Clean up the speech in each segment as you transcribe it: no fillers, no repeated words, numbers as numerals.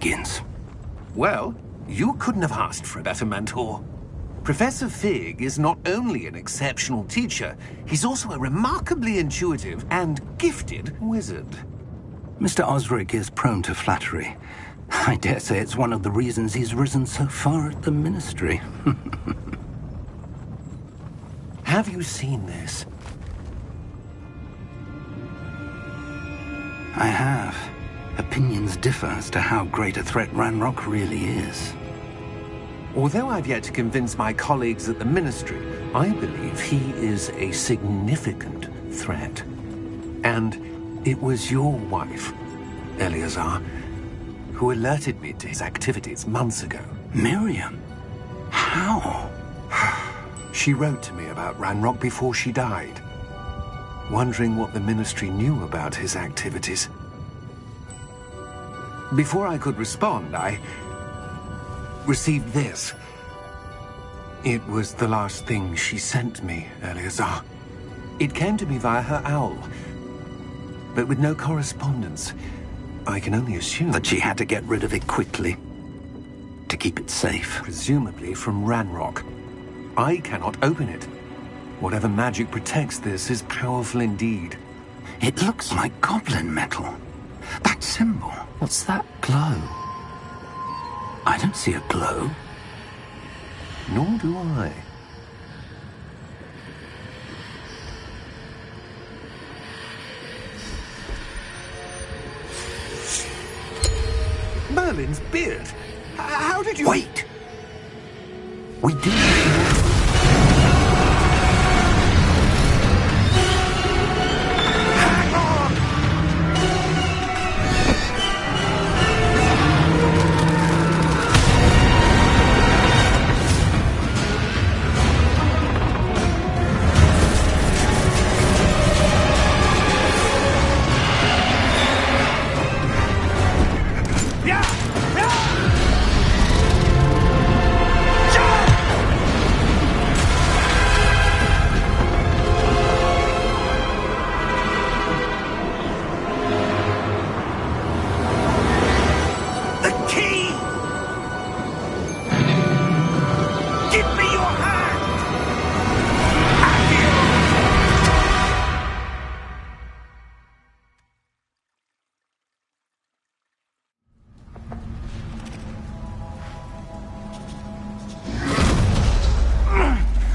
begins. Well, you couldn't have asked for a better mentor. Professor Fig is not only an exceptional teacher, he's also a remarkably intuitive and gifted wizard. Mr. Osric is prone to flattery. I dare say it's one of the reasons he's risen so far at the Ministry. Have you seen this? I have. Opinions differ as to how great a threat Ranrock really is. Although I've yet to convince my colleagues at the Ministry, I believe he is a significant threat. And it was your wife, Eleazar, who alerted me to his activities months ago. Miriam? How? She wrote to me about Ranrock before she died, wondering what the Ministry knew about his activities. Before I could respond, I received this. It was the last thing she sent me, Eleazar. It came to me via her owl, but with no correspondence. I can only assume that she had to get rid of it quickly, to keep it safe. Presumably from Ranrock. I cannot open it. Whatever magic protects this is powerful indeed. It looks like goblin metal. That symbol. What's that glow? I don't see a glow. Nor do I. Merlin's beard. How did you... Wait! We do...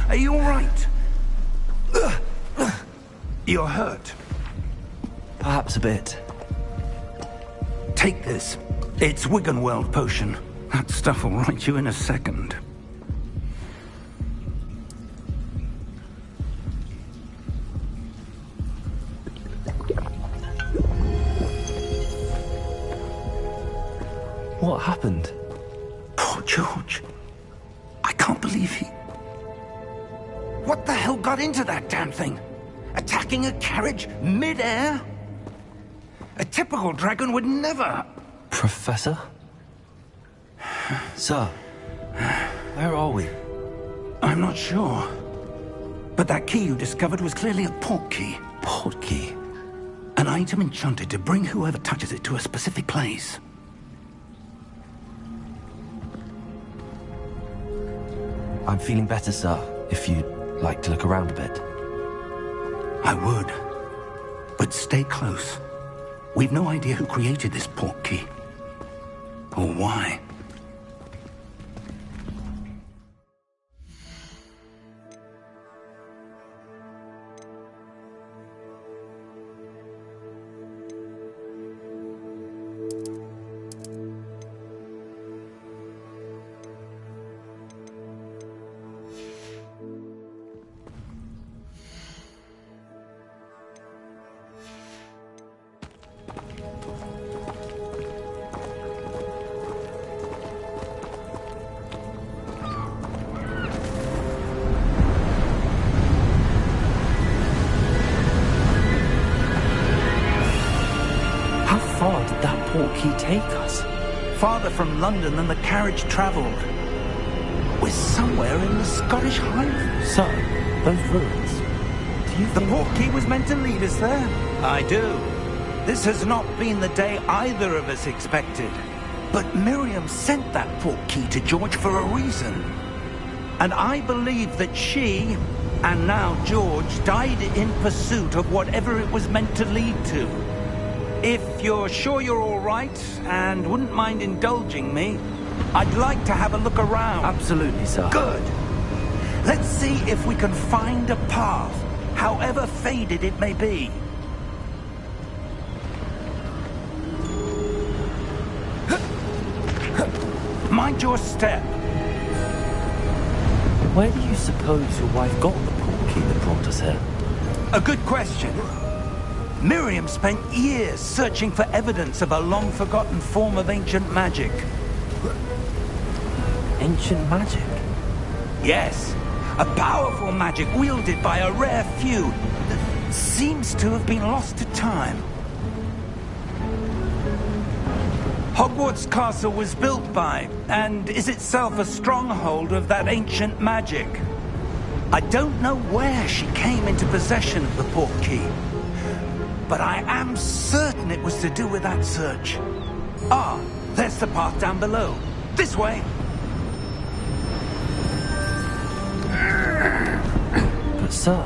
Are you all right? You're hurt. Perhaps a bit. Take this. It's Wiggenweld potion. That stuff will right you in a second. What happened? Poor George. I can't believe he... What the hell got into that damn thing? Attacking a carriage mid-air? A typical dragon would never... Professor? Sir, where are we? I'm not sure. But that key you discovered was clearly a port key. Port key? An item enchanted to bring whoever touches it to a specific place. I'm feeling better, sir, if you'd like to look around a bit. I would. But stay close. We've no idea who created this port key. Or why. How far did that port key take us? Farther from London than the carriage travelled. We're somewhere in the Scottish Highlands. Sir, those ruins. Do you The think... port key was meant to lead us there? I do. This has not been the day either of us expected. But Miriam sent that portkey to George for a reason. And I believe that she, and now George, died in pursuit of whatever it was meant to lead to. If you're sure you're all right, and wouldn't mind indulging me, I'd like to have a look around. Absolutely, sir. Good. Let's see if we can find a path, however faded it may be. Mind your step. Where do you suppose your wife got the portkey that brought us here? A good question. Miriam spent years searching for evidence of a long-forgotten form of ancient magic. Ancient magic? Yes, a powerful magic wielded by a rare few that seems to have been lost to time. Hogwarts Castle was built by, and is itself a stronghold of that ancient magic. I don't know where she came into possession of the portkey, but I am certain it was to do with that search. Ah, there's the path down below. This way. But sir,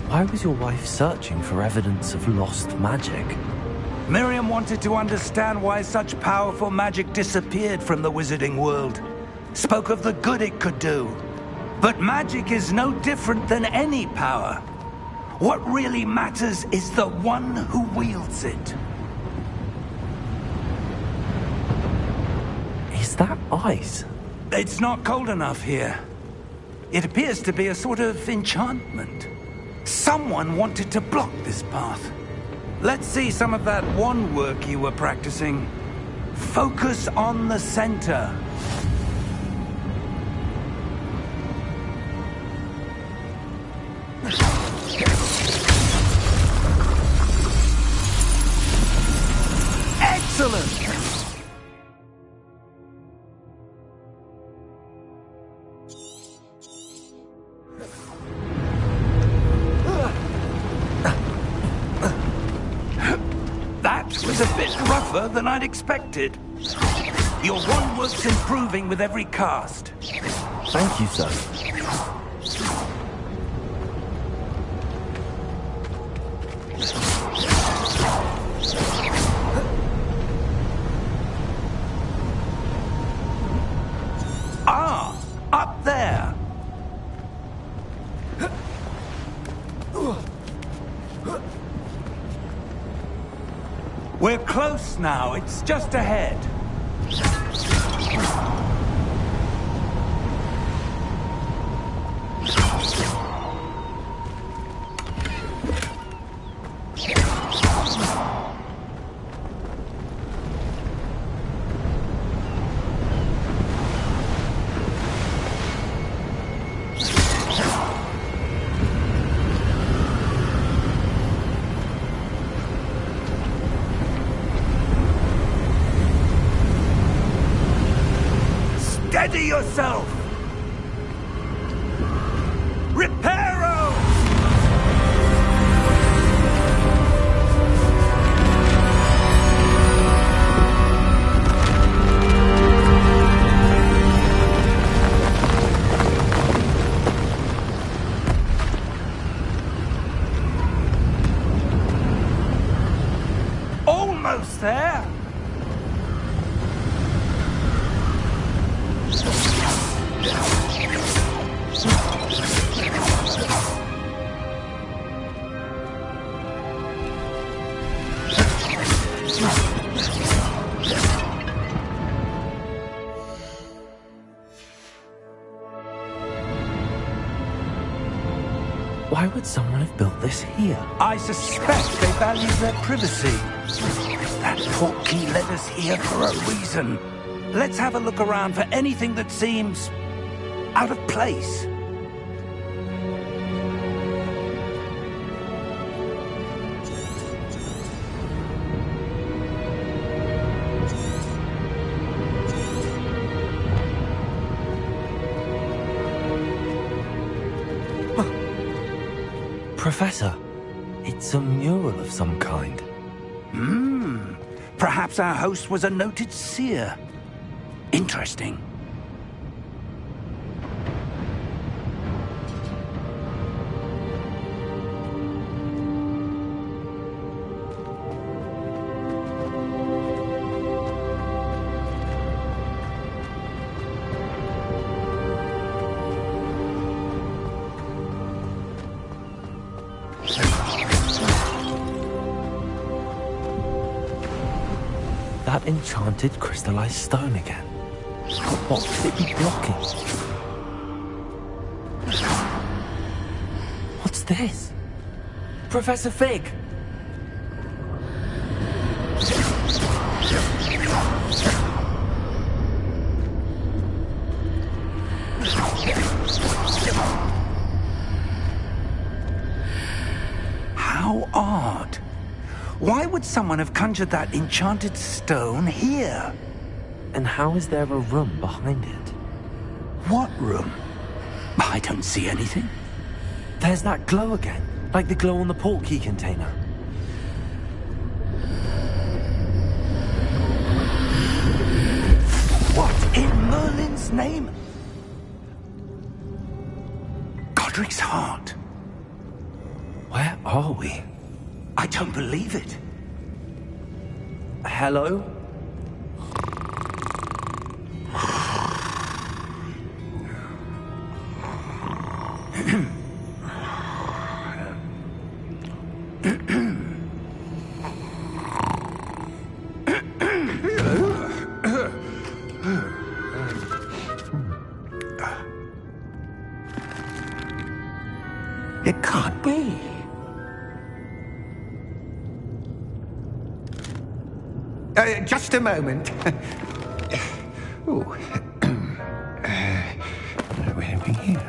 why was your wife searching for evidence of lost magic? Miriam wanted to understand why such powerful magic disappeared from the wizarding world. Spoke of the good it could do. But magic is no different than any power. What really matters is the one who wields it. Is that ice? It's not cold enough here. It appears to be a sort of enchantment. Someone wanted to block this path. Let's see some of that wand work you were practicing. Focus on the center. Excellent! That was a bit rougher than I'd expected. Your wand work's improving with every cast. Thank you, sir. Ah, up there. We're close now. It's just ahead. Steady yourself! Reparo! Almost there! Why would someone have built this here? I suspect they value their privacy. That portkey led us here for a reason. Let's have a look around for anything that seems out of place. Professor, it's a mural of some kind. Perhaps our host was a noted seer. Interesting. That enchanted crystallized stone again. What could it be blocking? What's this? Professor Fig! How odd. Why would someone have conjured that enchanted stone here? And how is there a room behind it? What room? I don't see anything. There's that glow again, like the glow on the portkey container. What in Merlin's name? Godric's heart. Where are we? I don't believe it. Hello? It can't be. Just a moment. Ooh. Where are we here?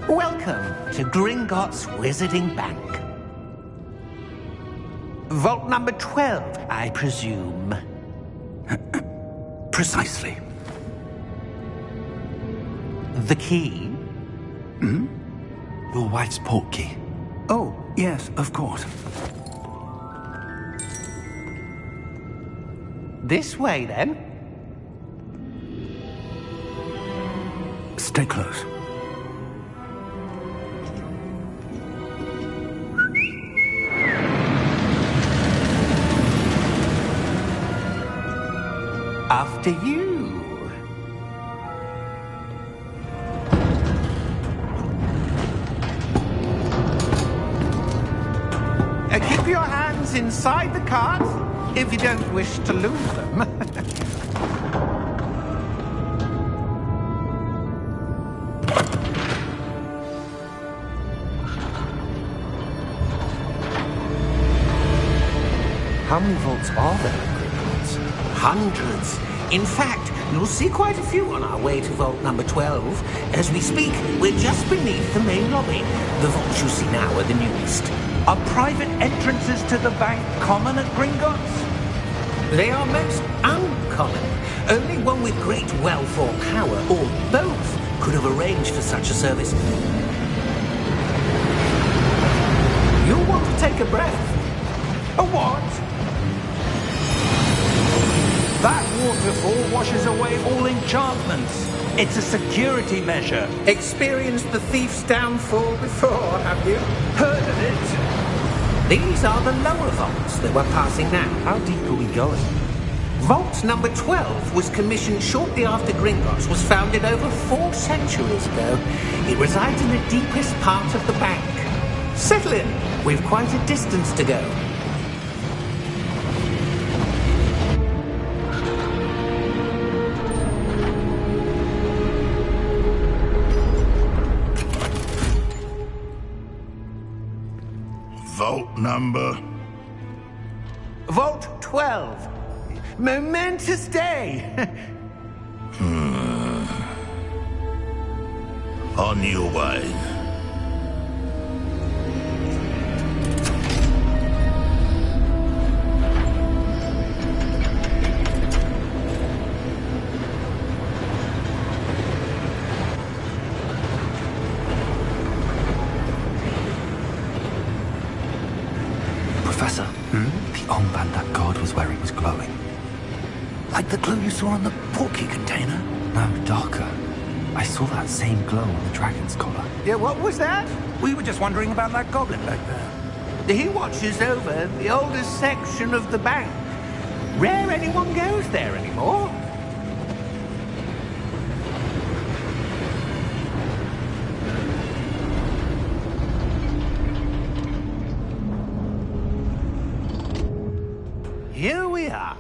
Welcome to Gringotts Wizarding Bank. Vault number 12, I presume. Precisely. The key? Your wife's portkey. Oh, yes, of course. This way, then. Stay close. After you. Keep your hands inside the cart if you don't wish to lose them. How many vaults are there at Gringotts? Hundreds. In fact, you'll see quite a few on our way to vault number 12. As we speak, we're just beneath the main lobby. The vaults you see now are the newest. Are private entrances to the bank common at Gringotts? They are most uncommon. Only one with great wealth or power, or both, could have arranged for such a service. You'll want to take a breath. A what? That waterfall washes away all enchantments. It's a security measure. Experienced the thief's downfall before, have you? Heard of it? These are the lower vaults that we're passing now. How deep are we going? Vault number 12 was commissioned shortly after Gringotts was founded over 4 centuries ago. It resides in the deepest part of the bank. Settle in. We've quite a distance to go. Vault number? Vault 12. Momentous day. On your way. Professor, the armband that guard was wearing was glowing. Like the glue you saw on the porky container? No, darker. I saw that same glow on the dragon's collar. Yeah, what was that? We were just wondering about that goblin back there. He watches over the oldest section of the bank. Rare anyone goes there anymore. Here we are.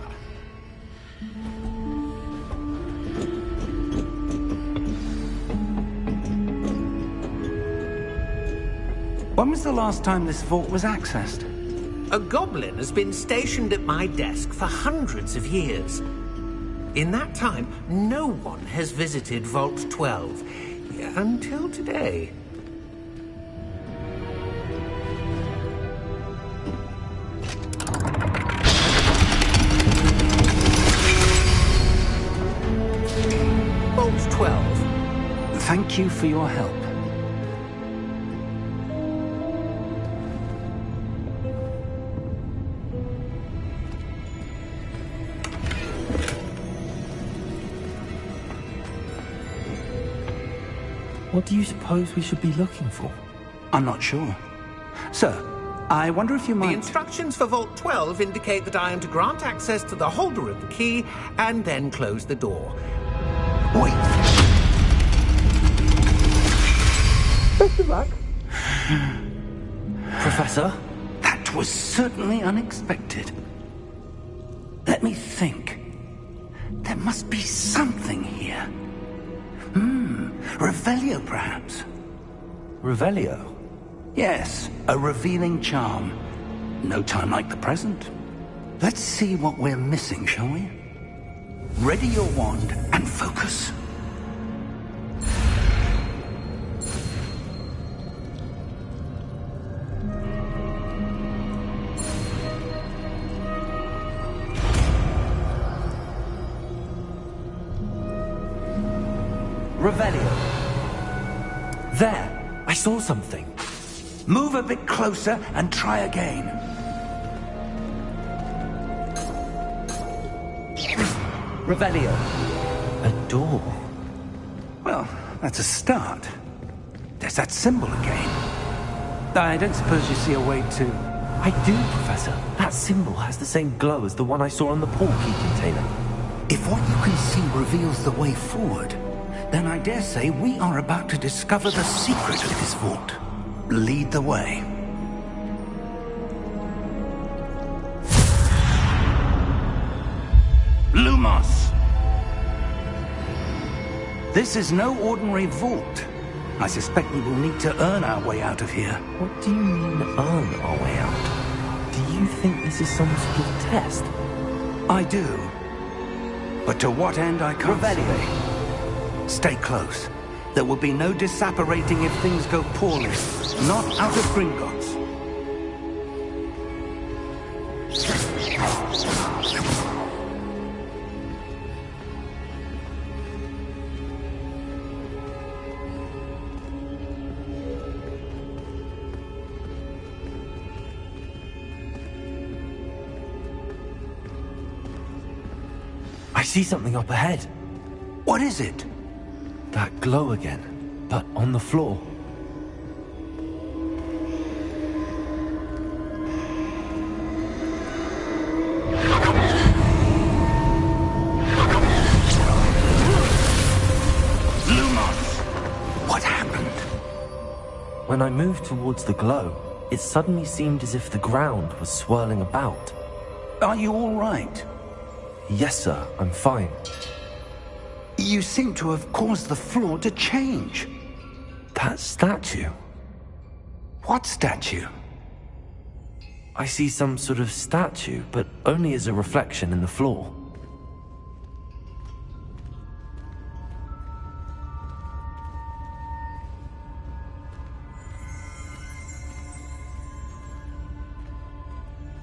When was the last time this vault was accessed? A goblin has been stationed at my desk for hundreds of years. In that time, no one has visited Vault 12. Until today. Vault 12. Thank you for your help. What do you suppose we should be looking for? I'm not sure. Sir, I wonder if you The might... instructions for Vault 12 indicate that I am to grant access to the holder of the key and then close the door. Wait! Best of luck. Professor? That was certainly unexpected. Let me think. There must be something here. Revelio, perhaps? Revelio? Yes, a revealing charm. No time like the present. Let's see what we're missing, shall we? Ready your wand and focus. Revelio. There! I saw something. Move a bit closer and try again. Revelio. A door. Well, that's a start. There's that symbol again. I don't suppose you see a way to... I do, Professor. That symbol has the same glow as the one I saw on the portkey container. If what you can see reveals the way forward, then I dare say we are about to discover the secret of this vault. Lead the way. Lumos! This is no ordinary vault. I suspect we will need to earn our way out of here. What do you mean, earn our way out? Do you think this is some sort of test? I do. But to what end I can't say. Stay close. There will be no disapparating if things go poorly. Not out of Gringotts. I see something up ahead. What is it? That glow again, but on the floor. Lumos! What happened? When I moved towards the glow, it suddenly seemed as if the ground was swirling about. Are you all right? Yes, sir, I'm fine. You seem to have caused the floor to change. That statue. What statue? I see some sort of statue, but only as a reflection in the floor.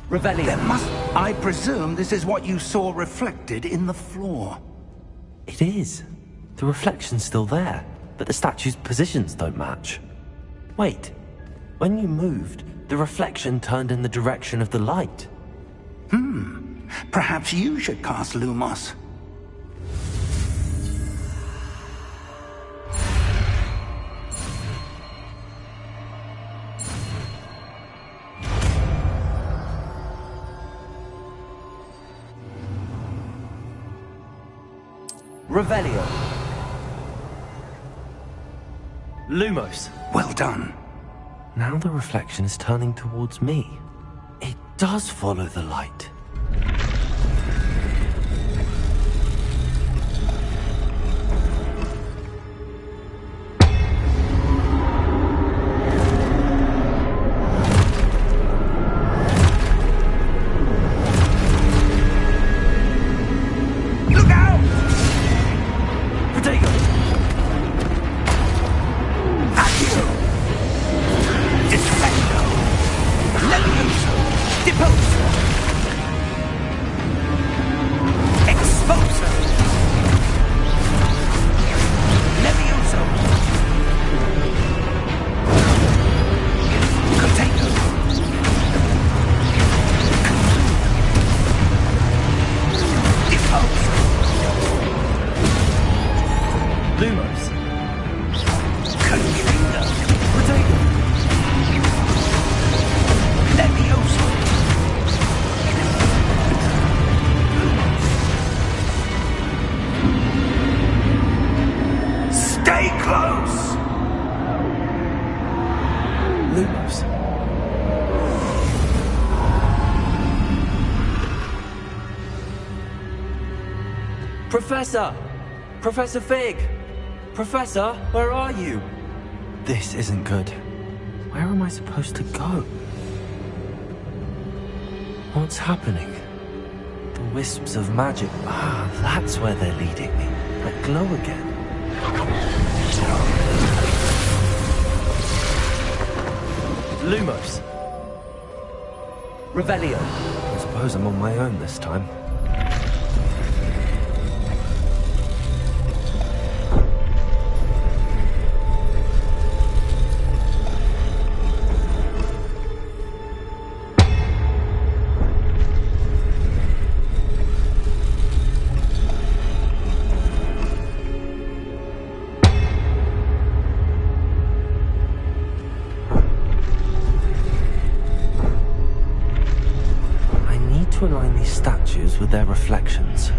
Revelio. There must... I presume this is what you saw reflected in the floor. It is. The reflection's still there, but the statue's positions don't match. Wait, When you moved, the reflection turned in the direction of the light. Perhaps you should cast Lumos. Revelio. Lumos. Well done. Now the reflection is turning towards me. It does follow the light. Professor! Professor Fig! Professor, where are you? This isn't good. Where am I supposed to go? What's happening? The wisps of magic. Ah, that's where they're leading me. That glow again. Lumos. Revelio. I suppose I'm on my own this time. To align these statues with their reflections.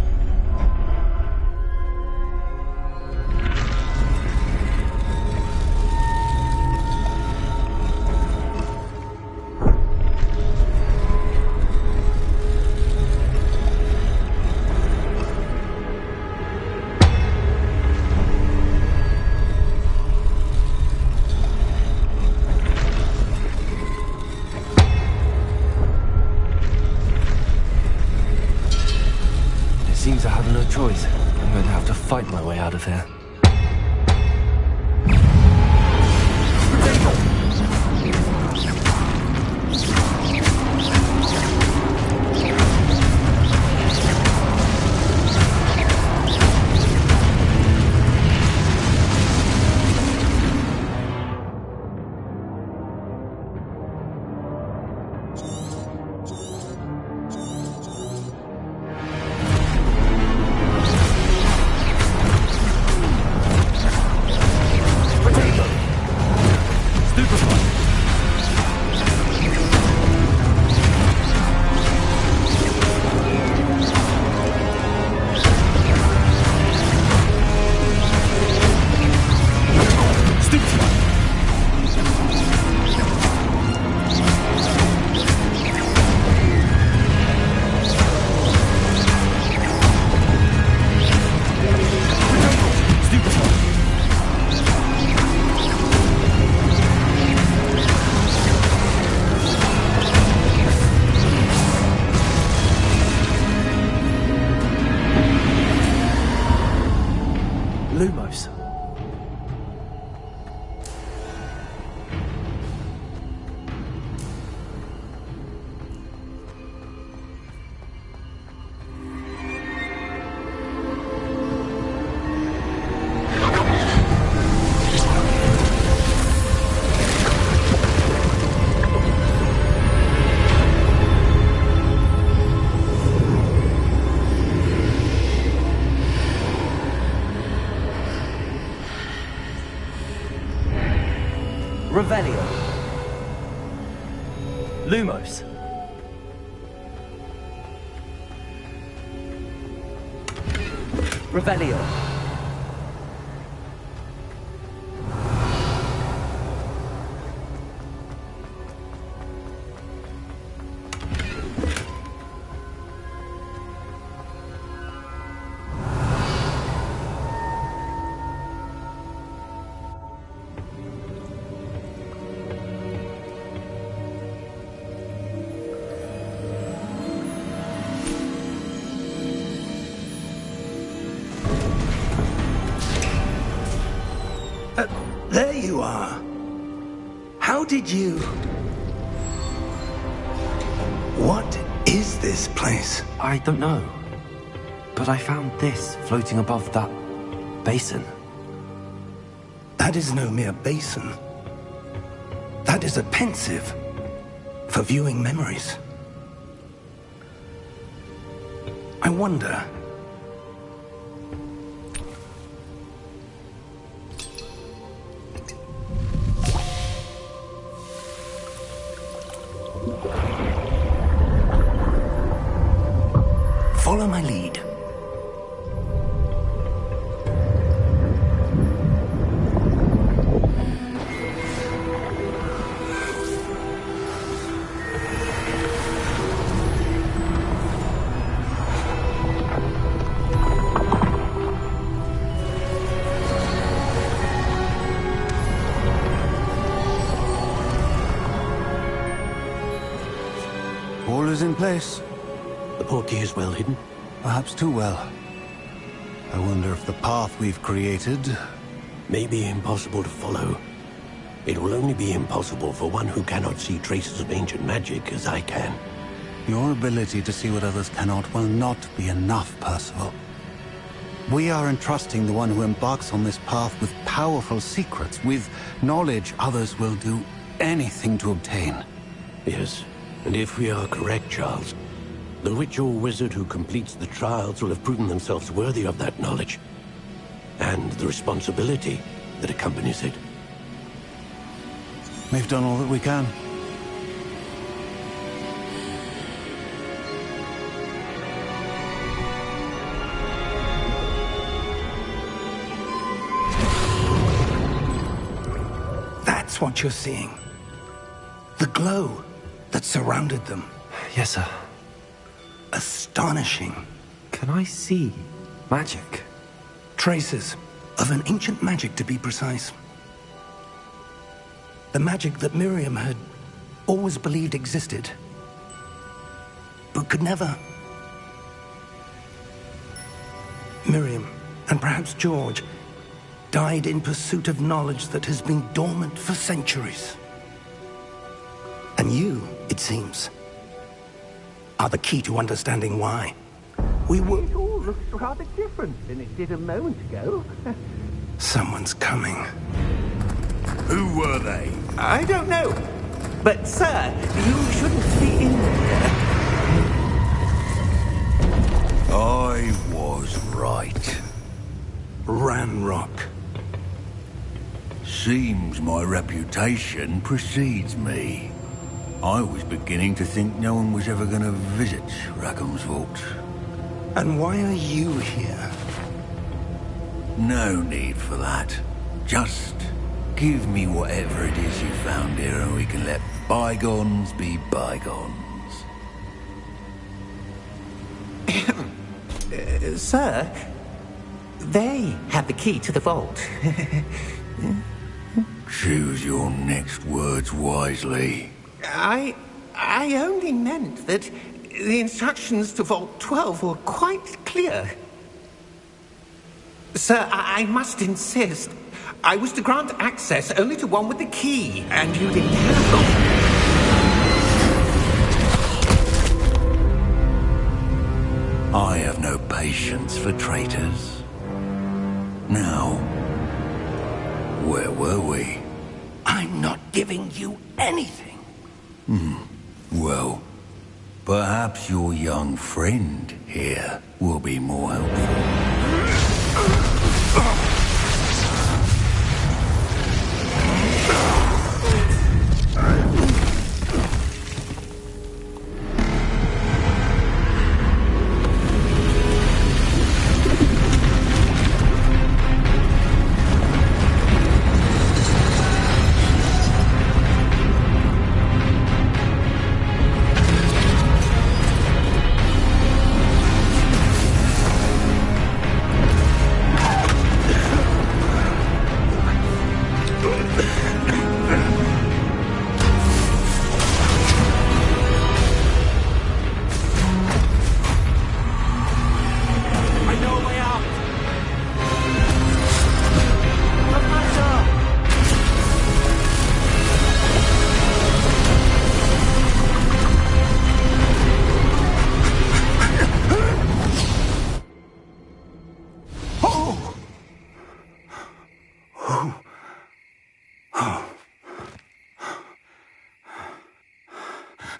Seems I have no choice. I'm going to have to fight my way out of here. Lumos. Revelio. There you are. How did you... What is this place? I don't know. But I found this floating above that basin. That is no mere basin. That is a pensive for viewing memories. I wonder... Follow my lead. All is in place. The portkey is well hidden. Perhaps too well. I wonder if the path we've created... May be impossible to follow. It will only be impossible for one who cannot see traces of ancient magic as I can. Your ability to see what others cannot will not be enough, Percival. We are entrusting the one who embarks on this path with powerful secrets, with knowledge others will do anything to obtain. Yes, and if we are correct, Charles, the witch or wizard who completes the trials will have proven themselves worthy of that knowledge, and the responsibility that accompanies it. We've done all that we can. That's what you're seeing. The glow that surrounded them. Yes, sir. Astonishing. Can I see magic? Traces of an ancient magic, to be precise. The magic that Miriam had always believed existed, but could never. Miriam, and perhaps George, died in pursuit of knowledge that has been dormant for centuries. And you, it seems, are the key to understanding why. We were... It all looks rather different than it did a moment ago. Someone's coming. Who were they? I don't know. But, sir, you shouldn't be in here. I was right. Ranrock. Seems my reputation precedes me. I was beginning to think no one was ever going to visit Rackham's vault. And why are you here? No need for that. Just give me whatever it is you found here and we can let bygones be bygones. Sir, they have the key to the vault. Choose your next words wisely. I only meant that the instructions to Vault 12 were quite clear. Sir, I must insist. I was to grant access only to one with the key, and you didn't have them. I have no patience for traitors. Now, where were we? I'm not giving you anything. Well, perhaps your young friend here will be more helpful.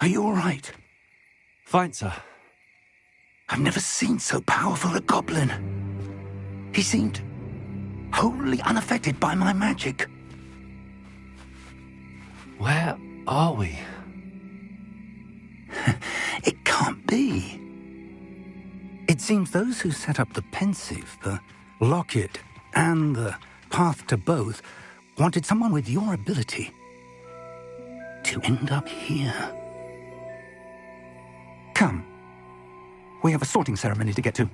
Are you all right? Fine, sir. I've never seen so powerful a goblin. He seemed wholly unaffected by my magic. Where are we? It can't be. It seems those who set up the pensive, the locket, and the path to both wanted someone with your ability to end up here. Come. We have a sorting ceremony to get to.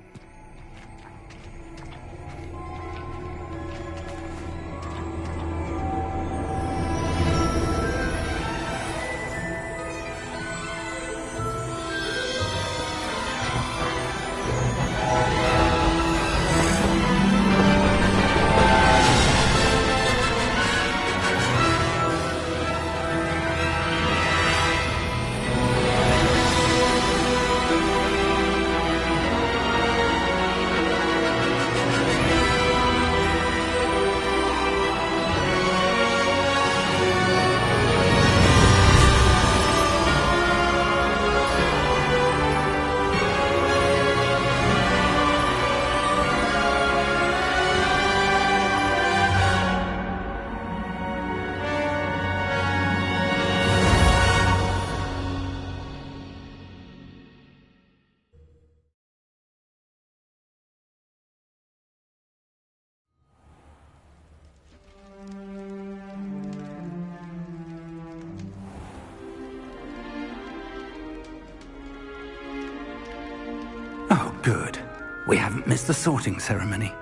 Oh, good. We haven't missed the sorting ceremony.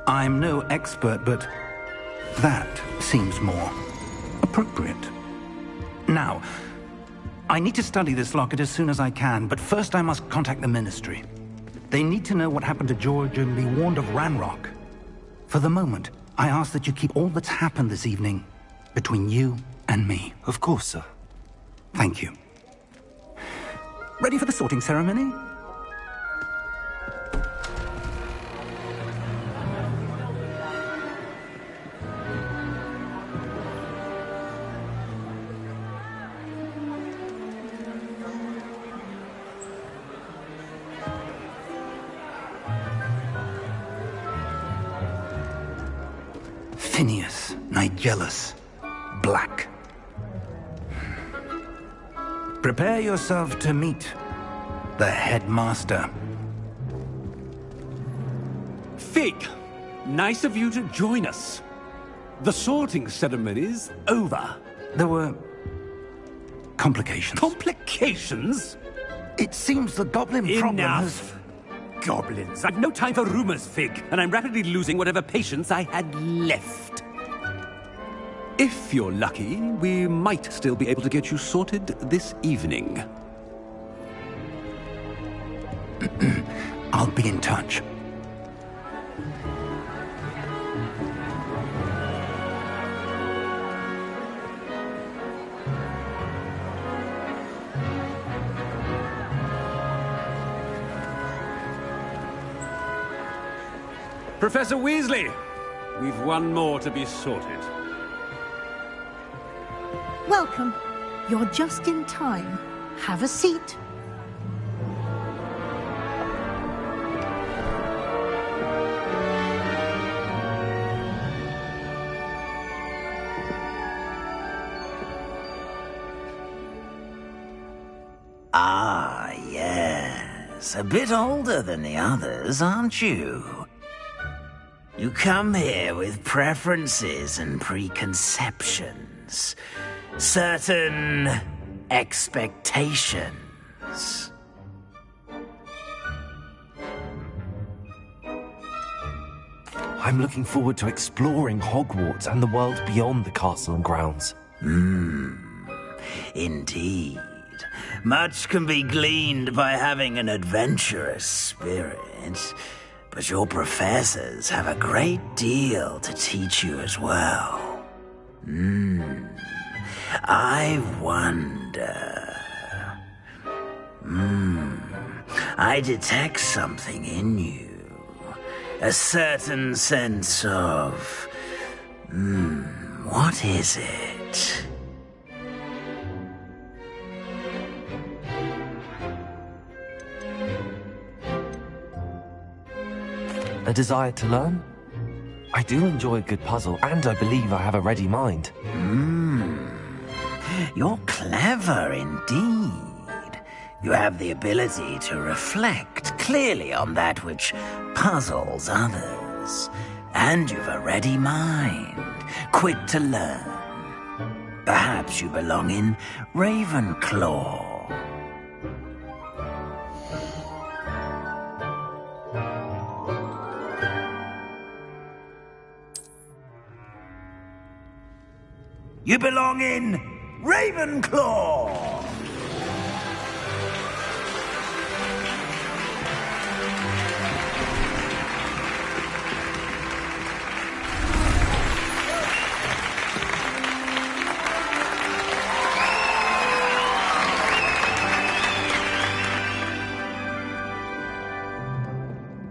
I'm no expert, but that seems more appropriate. Now, I need to study this locket as soon as I can, but first I must contact the Ministry. They need to know what happened to George and be warned of Ranrock. For the moment, I ask that you keep all that's happened this evening between you and me. Of course, sir. Thank you. Ready for the sorting ceremony? Phineas, Nigellus, Black. Prepare yourself to meet the headmaster. Fig, nice of you to join us. The sorting ceremony's over. There were complications. Complications? It seems the goblin problem has... Enough. Goblins. I've no time for rumors, Fig, and I'm rapidly losing whatever patience I had left. If you're lucky, we might still be able to get you sorted this evening. I'll be in touch. Professor Weasley, we've one more to be sorted. Welcome. You're just in time. Have a seat. Ah, yes. A bit older than the others, aren't you? You come here with preferences and preconceptions. Certain expectations. I'm looking forward to exploring Hogwarts and the world beyond the castle and grounds. Indeed. Much can be gleaned by having an adventurous spirit, but your professors have a great deal to teach you as well. I wonder... I detect something in you. A certain sense of... what is it? A desire to learn? I do enjoy a good puzzle, and I believe I have a ready mind. You're clever indeed. You have the ability to reflect clearly on that which puzzles others. And you've a ready mind, quick to learn. Perhaps you belong in Ravenclaw. You belong in Ravenclaw!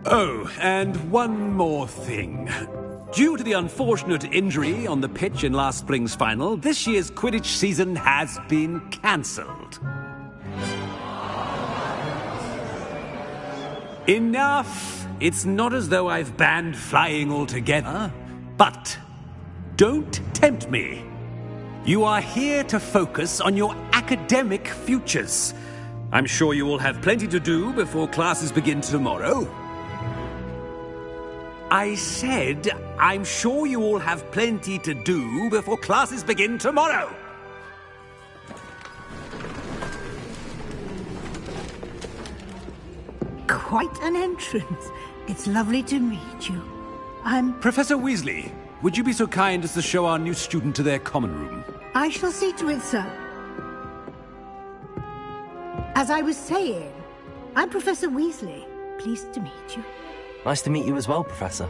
Oh, and one more thing. Due to the unfortunate injury on the pitch in last spring's final, this year's Quidditch season has been cancelled. Enough! It's not as though I've banned flying altogether, but don't tempt me. You are here to focus on your academic futures. I'm sure you will have plenty to do before classes begin tomorrow. I said, I'm sure you all have plenty to do before classes begin tomorrow. Quite an entrance. It's lovely to meet you. I'm... Professor Weasley, would you be so kind as to show our new student to their common room? I shall see to it, sir. As I was saying, I'm Professor Weasley. Pleased to meet you. Nice to meet you as well, Professor.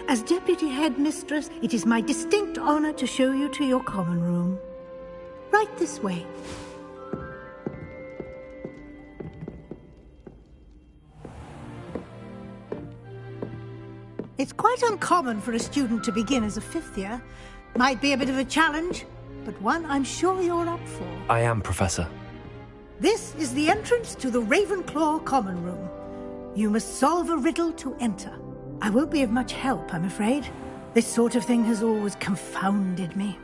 As Deputy Headmistress, it is my distinct honor to show you to your common room. Right this way. It's quite uncommon for a student to begin as a fifth year. Might be a bit of a challenge, but one I'm sure you're up for. I am, Professor. This is the entrance to the Ravenclaw common room. You must solve a riddle to enter. I won't be of much help, I'm afraid. This sort of thing has always confounded me.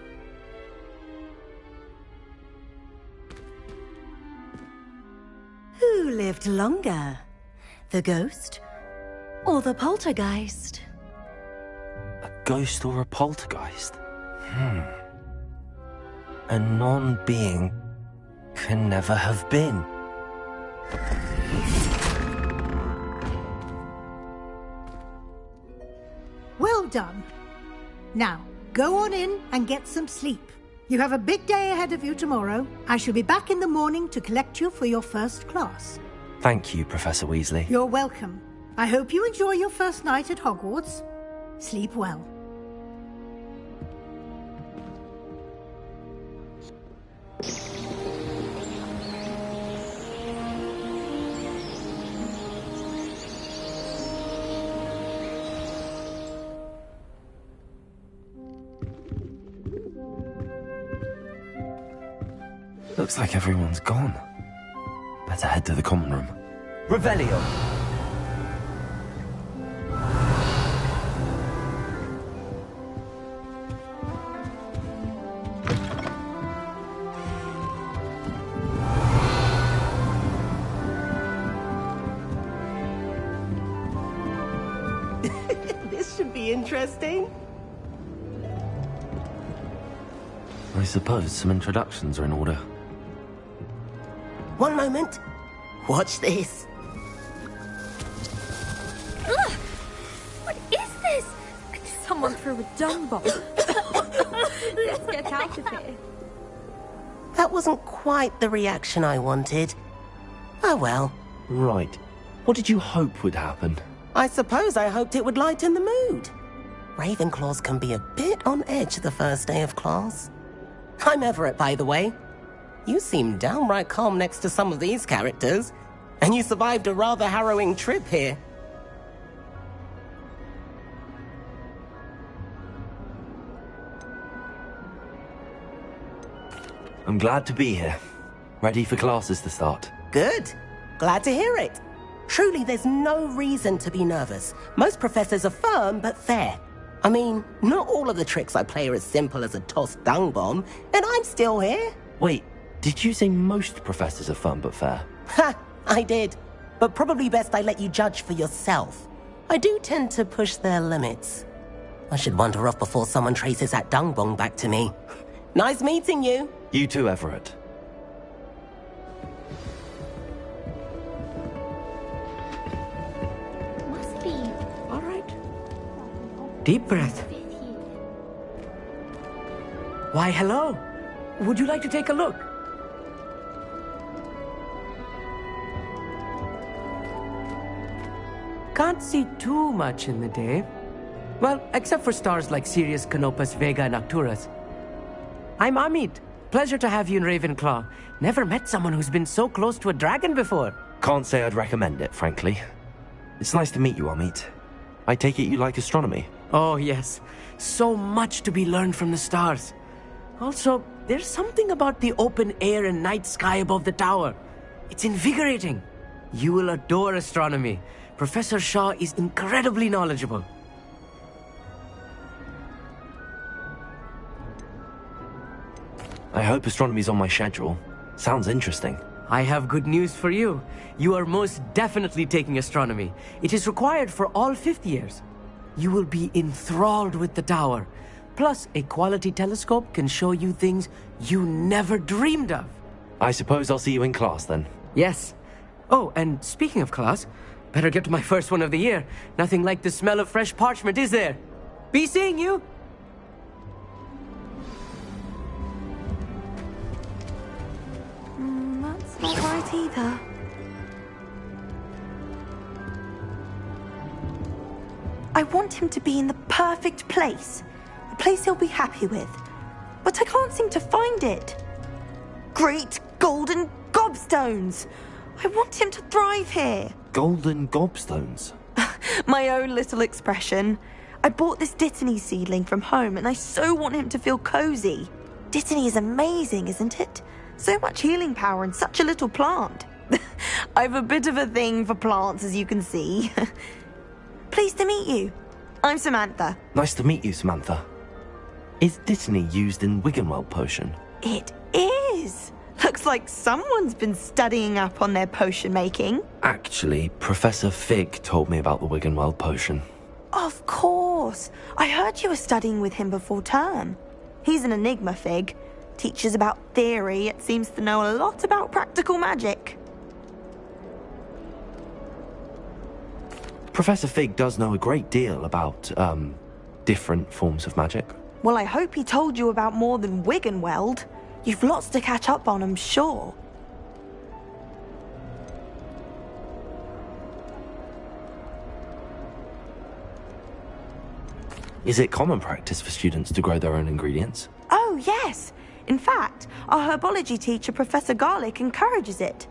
Who lived longer? The ghost or the poltergeist? A ghost or a poltergeist? A non-being can never have been. Well done. Now, go on in and get some sleep. You have a big day ahead of you tomorrow. I shall be back in the morning to collect you for your first class. Thank you, Professor Weasley. You're welcome. I hope you enjoy your first night at Hogwarts. Sleep well. Looks like everyone's gone. Better head to the common room. Revelio! This should be interesting. I suppose some introductions are in order. One moment. Watch this. Ugh! What is this? Someone threw a dung bomb. Let's get out of here. That wasn't quite the reaction I wanted. Oh well. Right. What did you hope would happen? I suppose I hoped it would lighten the mood. Ravenclaws can be a bit on edge the first day of class. I'm Everett, by the way. You seem downright calm next to some of these characters, and you survived a rather harrowing trip here. I'm glad to be here. Ready for classes to start. Good. Glad to hear it. Truly, there's no reason to be nervous. Most professors are firm but fair. I mean, not all of the tricks I play are as simple as a tossed dung bomb, and I'm still here. Wait, did you say most professors are firm but fair? Ha! I did. But probably best I let you judge for yourself. I do tend to push their limits. I should wander off before someone traces that dung bomb back to me. Nice meeting you. You too, Everett. Must be. All right. Deep breath. Why, hello. Would you like to take a look? Can't see too much in the day. Well, except for stars like Sirius, Canopus, Vega, and Arcturus. I'm Amit. Pleasure to have you in Ravenclaw. Never met someone who's been so close to a dragon before. Can't say I'd recommend it, frankly. It's nice to meet you, Amit. I take it you like astronomy? Oh, yes. So much to be learned from the stars. Also, there's something about the open air and night sky above the tower. It's invigorating. You will adore astronomy. Professor Shaw is incredibly knowledgeable. I hope astronomy's on my schedule. Sounds interesting. I have good news for you. You are most definitely taking astronomy. It is required for all fifth years. You will be enthralled with the tower. Plus, a quality telescope can show you things you never dreamed of. I suppose I'll see you in class then. Yes. Oh, and speaking of class, better get to my first one of the year. Nothing like the smell of fresh parchment, is there? Be seeing you! That's not right either. I want him to be in the perfect place. A place he'll be happy with. But I can't seem to find it. Great golden gobstones! I want him to thrive here. Golden gobstones? My own little expression. I bought this Dittany seedling from home and I so want him to feel cozy. Dittany is amazing, isn't it? So much healing power in such a little plant. I've a bit of a thing for plants, as you can see. Pleased to meet you. I'm Samantha. Nice to meet you, Samantha. Is Dittany used in Wiggenweld potion? It is. Looks like someone's been studying up on their potion making. Actually, Professor Fig told me about the Wiggenweld potion. Of course. I heard you were studying with him before term. He's an enigma, Fig. Teaches about theory, yet seems to know a lot about practical magic. Professor Fig does know a great deal about, different forms of magic. Well, I hope he told you about more than Wiggenweld. You've lots to catch up on, I'm sure. Is it common practice for students to grow their own ingredients? Oh, yes. In fact, our herbology teacher, Professor Garlick, encourages it.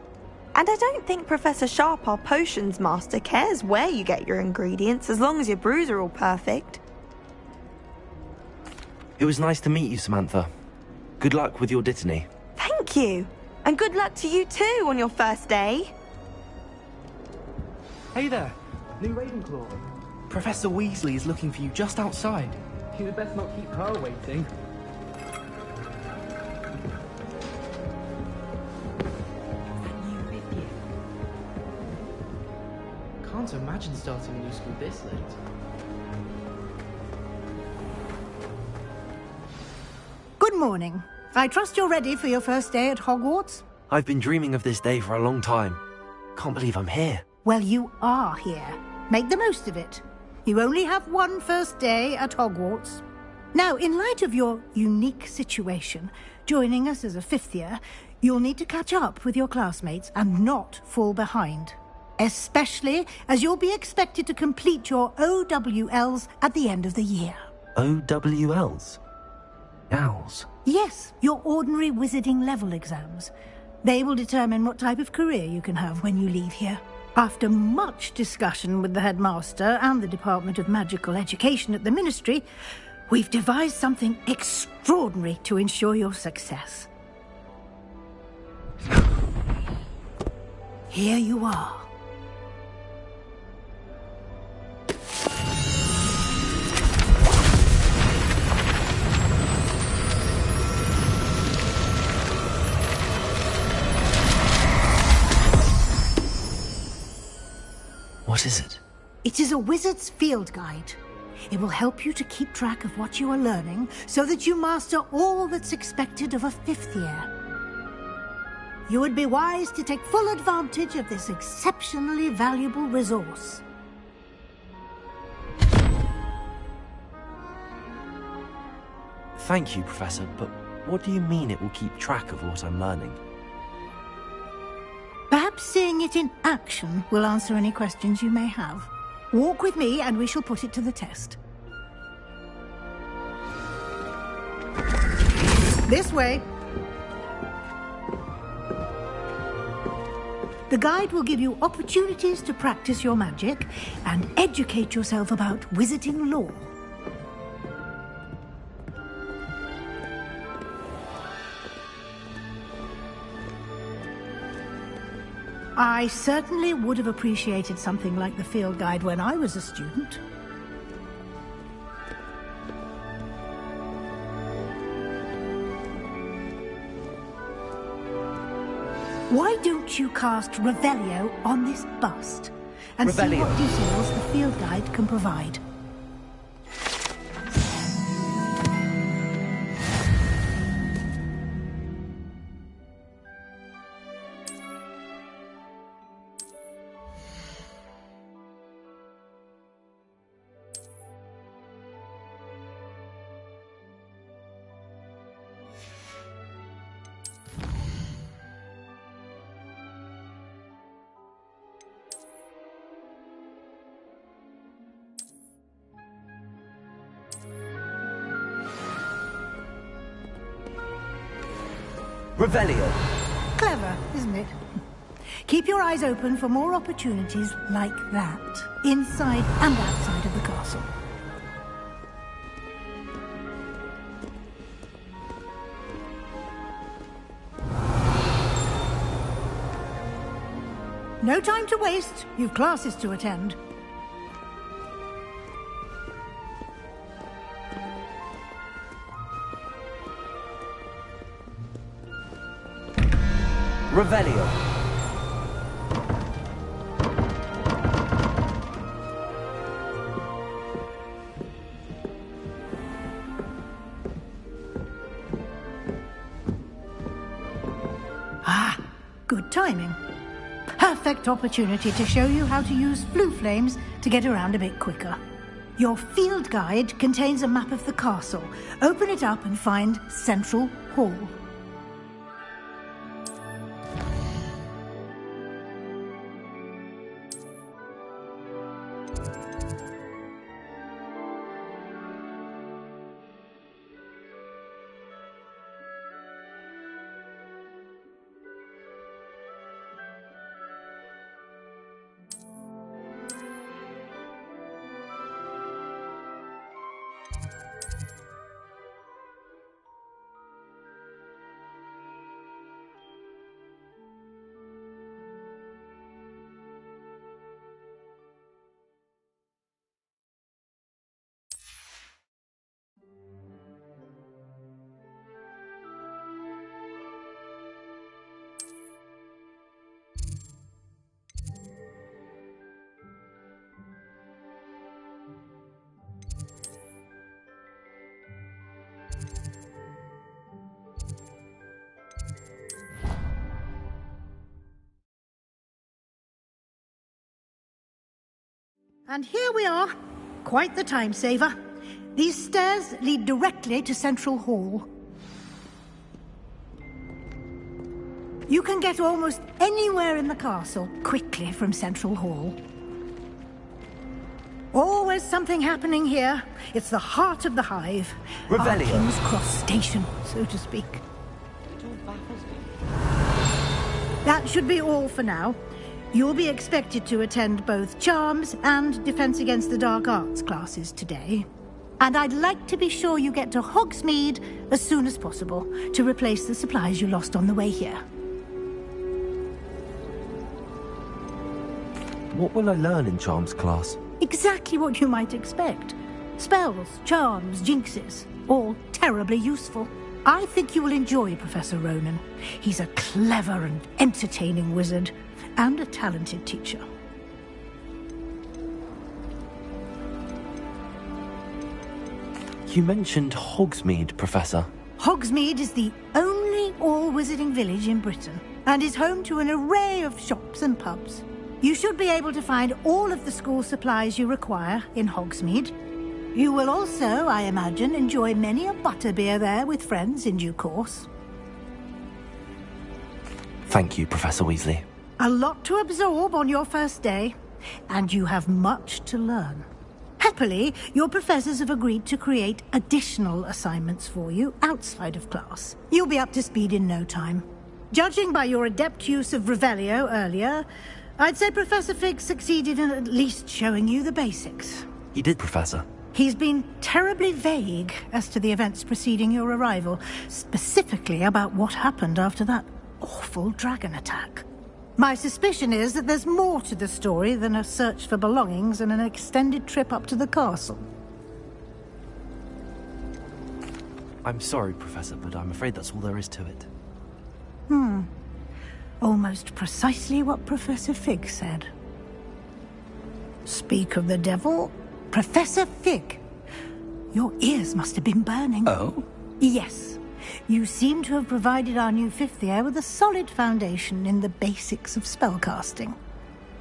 And I don't think Professor Sharp, our potions master, cares where you get your ingredients, as long as your brews are all perfect. It was nice to meet you, Samantha. Good luck with your Dittany. Thank you. And good luck to you too on your first day. Hey there, new Ravenclaw. Professor Weasley is looking for you just outside. You'd best not keep her waiting. Can't imagine starting a new school this late. Good morning. I trust you're ready for your first day at Hogwarts? I've been dreaming of this day for a long time. Can't believe I'm here. Well, you are here. Make the most of it. You only have one first day at Hogwarts. Now, in light of your unique situation, joining us as a fifth year, you'll need to catch up with your classmates and not fall behind. Especially as you'll be expected to complete your OWLs at the end of the year. OWLs? Owls? Yes, your ordinary wizarding level exams. They will determine what type of career you can have when you leave here. After much discussion with the headmaster and the Department of Magical Education at the Ministry, we've devised something extraordinary to ensure your success. Here you are. What is it? It is a wizard's field guide. It will help you to keep track of what you are learning so that you master all that's expected of a 5th year. You would be wise to take full advantage of this exceptionally valuable resource. Thank you, Professor, but what do you mean it will keep track of what I'm learning? Perhaps seeing it in action will answer any questions you may have. Walk with me and we shall put it to the test. This way. The guide will give you opportunities to practice your magic and educate yourself about wizarding lore. I certainly would have appreciated something like the field guide when I was a student. Why don't you cast Revelio on this bust and see what details the field guide can provide? Revelio. Clever, isn't it? Keep your eyes open for more opportunities like that, inside and outside of the castle. No time to waste. You've classes to attend. Revelio. Ah, good timing. Perfect opportunity to show you how to use flue flames to get around a bit quicker. Your field guide contains a map of the castle. Open it up and find Central Hall. And here we are. Quite the time saver. These stairs lead directly to Central Hall. You can get almost anywhere in the castle quickly from Central Hall. Always something happening here. It's the heart of the hive. Our King's Cross Station, so to speak. That should be all for now. You'll be expected to attend both Charms and Defense Against the Dark Arts classes today. And I'd like to be sure you get to Hogsmeade as soon as possible to replace the supplies you lost on the way here. What will I learn in Charms class? Exactly what you might expect. Spells, charms, jinxes, all terribly useful. I think you will enjoy Professor Ronan. He's a clever and entertaining wizard, and a talented teacher. You mentioned Hogsmeade, Professor. Hogsmeade is the only all-wizarding village in Britain and is home to an array of shops and pubs. You should be able to find all of the school supplies you require in Hogsmeade. You will also, I imagine, enjoy many a butterbeer there with friends in due course. Thank you, Professor Weasley. A lot to absorb on your first day, and you have much to learn. Happily, your professors have agreed to create additional assignments for you outside of class. You'll be up to speed in no time. Judging by your adept use of Revelio earlier, I'd say Professor Fig succeeded in at least showing you the basics. He did, Professor. He's been terribly vague as to the events preceding your arrival, specifically about what happened after that awful dragon attack. My suspicion is that there's more to the story than a search for belongings and an extended trip up to the castle. I'm sorry, Professor, but I'm afraid that's all there is to it. Almost precisely what Professor Fig said. Speak of the devil, Professor Fig. Your ears must have been burning. Oh? Yes. You seem to have provided our new fifth year with a solid foundation in the basics of spellcasting.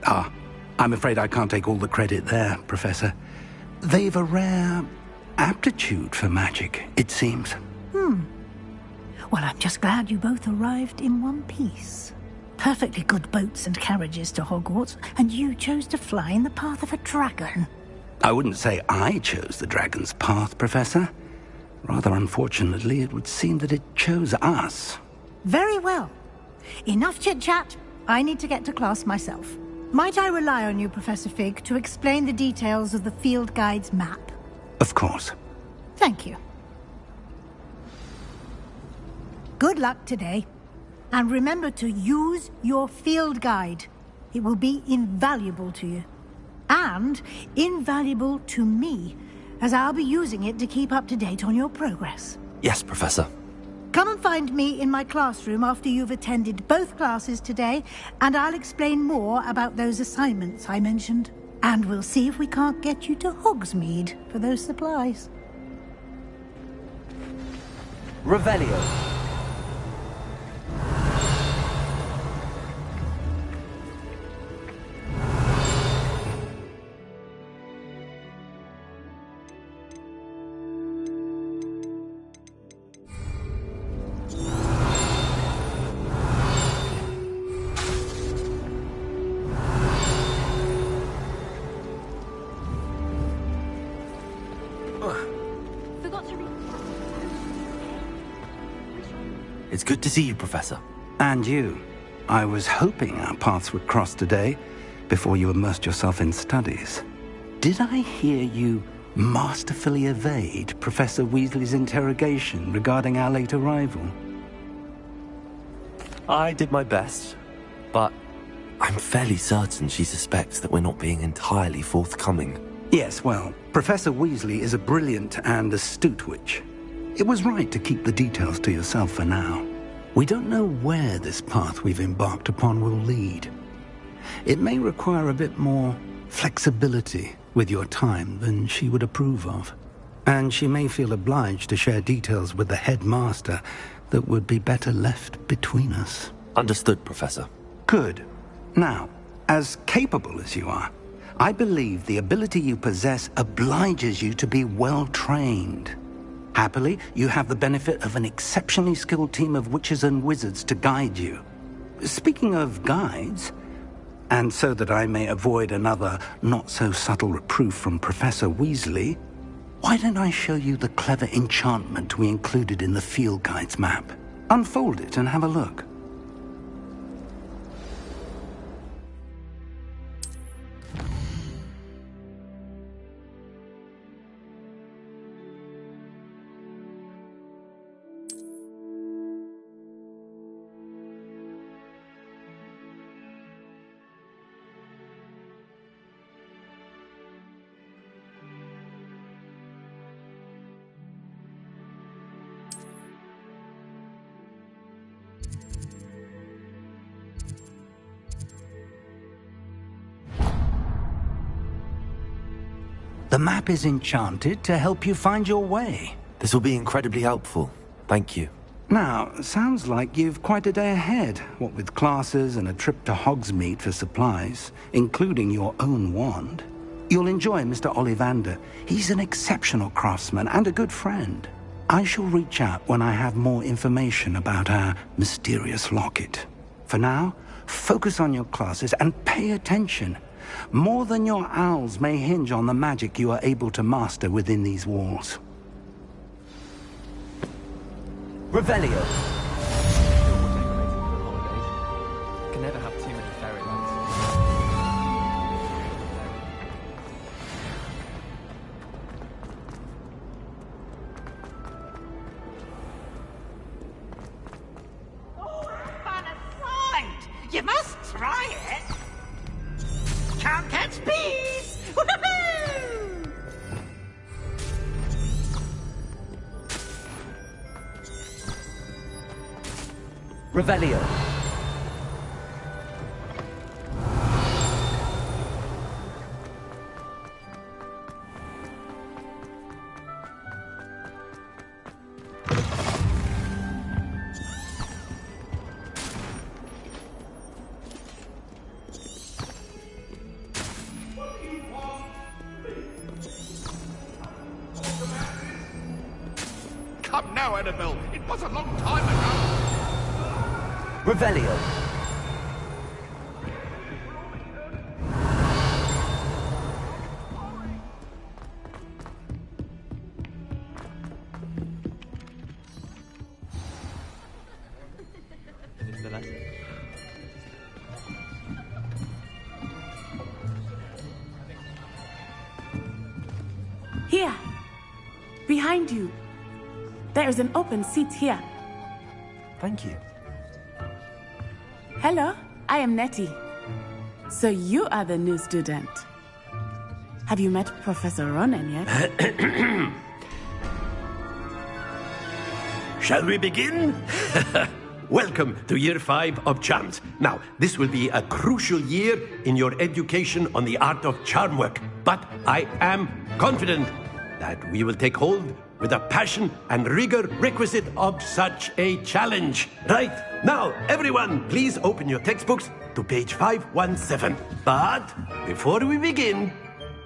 Ah, I'm afraid I can't take all the credit there, Professor. They've a rare aptitude for magic, it seems. Well, I'm just glad you both arrived in one piece. Perfectly good boats and carriages to Hogwarts, and you chose to fly in the path of a dragon. I wouldn't say I chose the dragon's path, Professor. Rather unfortunately, it would seem that it chose us. Very well. Enough chit-chat. I need to get to class myself. Might I rely on you, Professor Fig, to explain the details of the field guide's map? Of course. Thank you. Good luck today. And remember to use your field guide. It will be invaluable to you. And invaluable to me, as I'll be using it to keep up to date on your progress. Yes, Professor. Come and find me in my classroom after you've attended both classes today, and I'll explain more about those assignments I mentioned. And we'll see if we can't get you to Hogsmeade for those supplies. Revelio. It's good to see you, Professor. And you. I was hoping our paths would cross today, before you immersed yourself in studies. Did I hear you masterfully evade Professor Weasley's interrogation regarding our late arrival? I did my best, but I'm fairly certain she suspects that we're not being entirely forthcoming. Yes, well, Professor Weasley is a brilliant and astute witch. It was right to keep the details to yourself for now. We don't know where this path we've embarked upon will lead. It may require a bit more flexibility with your time than she would approve of. And she may feel obliged to share details with the headmaster that would be better left between us. Understood, Professor. Good. Now, as capable as you are, I believe the ability you possess obliges you to be well trained. Happily, you have the benefit of an exceptionally skilled team of witches and wizards to guide you. Speaking of guides, and so that I may avoid another not-so-subtle reproof from Professor Weasley, why don't I show you the clever enchantment we included in the field guide's map? Unfold it and have a look. The map is enchanted to help you find your way. This will be incredibly helpful. Thank you. Now, sounds like you've quite a day ahead, what with classes and a trip to Hogsmeade for supplies, including your own wand. You'll enjoy Mr. Ollivander. He's an exceptional craftsman and a good friend. I shall reach out when I have more information about our mysterious locket. For now, focus on your classes and pay attention. More than your owls may hinge on the magic you are able to master within these walls. Revelio. Can never have too many fairylands. You must try it! Can't catch bees! Woohoo! Revelio. Come now, Annabelle. It was a long time ago. Revelio. Here. Behind you. There is an open seat here. Thank you. Hello, I am Nettie. So you are the new student. Have you met Professor Ronan yet? Shall we begin? Welcome to Year 5 of Charms. Now, this will be a crucial year in your education on the art of charm work. But I am confident that we will take hold with the passion and rigor requisite of such a challenge. Right, now, everyone, please open your textbooks to page 517. But before we begin,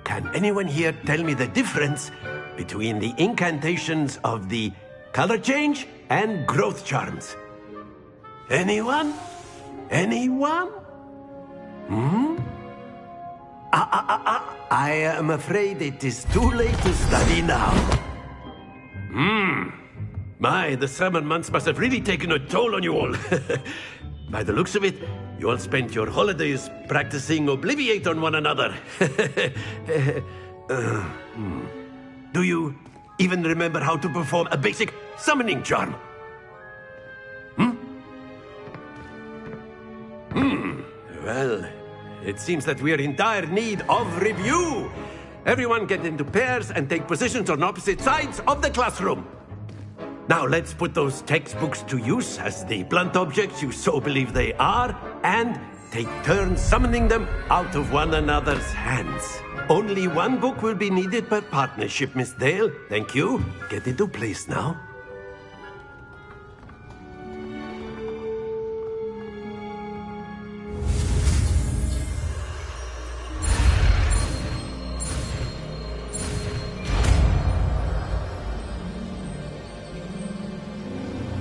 can anyone here tell me the difference between the incantations of the color change and growth charms? Anyone? Anyone? I am afraid it is too late to study now. My, the summer months must have really taken a toll on you all. By the looks of it, you all spent your holidays practicing Obliviate on one another. Do you even remember how to perform a basic summoning charm? Well, it seems that we are in dire need of review. Everyone get into pairs and take positions on opposite sides of the classroom. Now let's put those textbooks to use as the blunt objects you so believe they are, and take turns summoning them out of one another's hands. Only one book will be needed per partnership, Miss Dale. Thank you. Get into place now.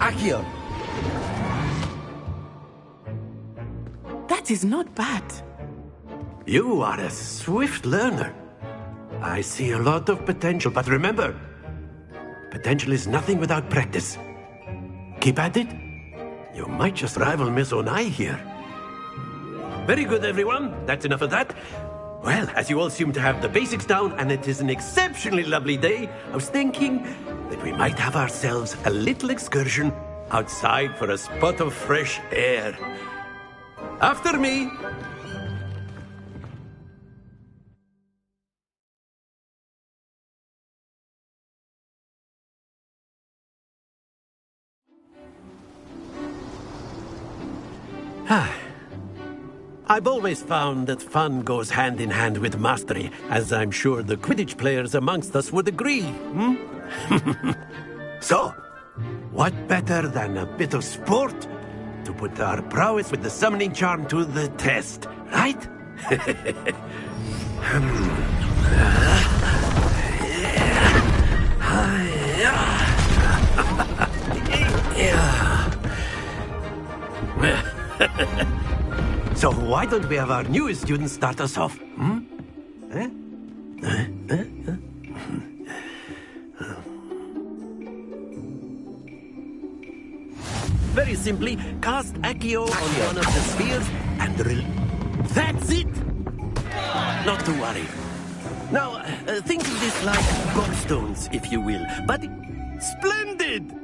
Accio. That is not bad. You are a swift learner. I see a lot of potential, but remember, potential is nothing without practice. Keep at it. You might just rival Miss Onai here. Very good, everyone. That's enough of that. Well, as you all seem to have the basics down, and it is an exceptionally lovely day, I was thinking that we might have ourselves a little excursion outside for a spot of fresh air. After me. I've always found that fun goes hand in hand with mastery, as I'm sure the Quidditch players amongst us would agree. So, what better than a bit of sport to put our prowess with the summoning charm to the test, right? So why don't we have our newest student start us off? Very simply, cast Accio on one of the spheres and That's it! Not to worry. Now, think of this like gobstones, if you will, but splendid!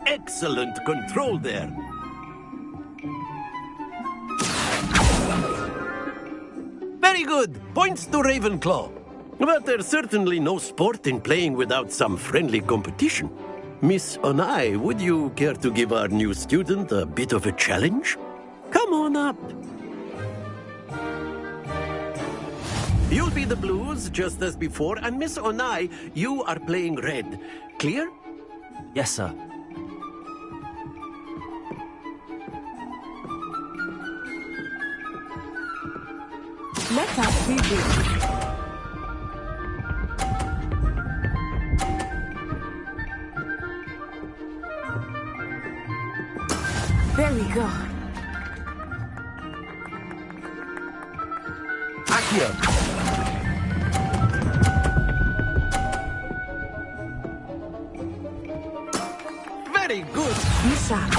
Excellent control there. Very good. Points to Ravenclaw. But there's certainly no sport in playing without some friendly competition. Miss Onai, would you care to give our new student a bit of a challenge? Come on up. You'll be the blues, just as before, and Miss Onai, you are playing red. Clear? Yes, sir. Let us see this. There we go. Accio. Very good. Be sharp.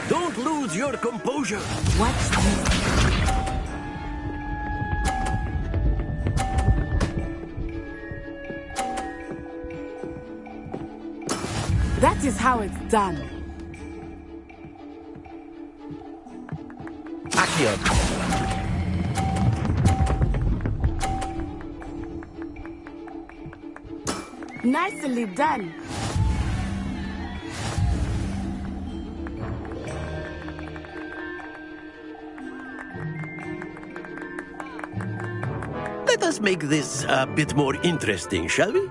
Don't lose your composure. Watch this. That is how it's done. Accio. Nicely done. Let us make this a bit more interesting, shall we?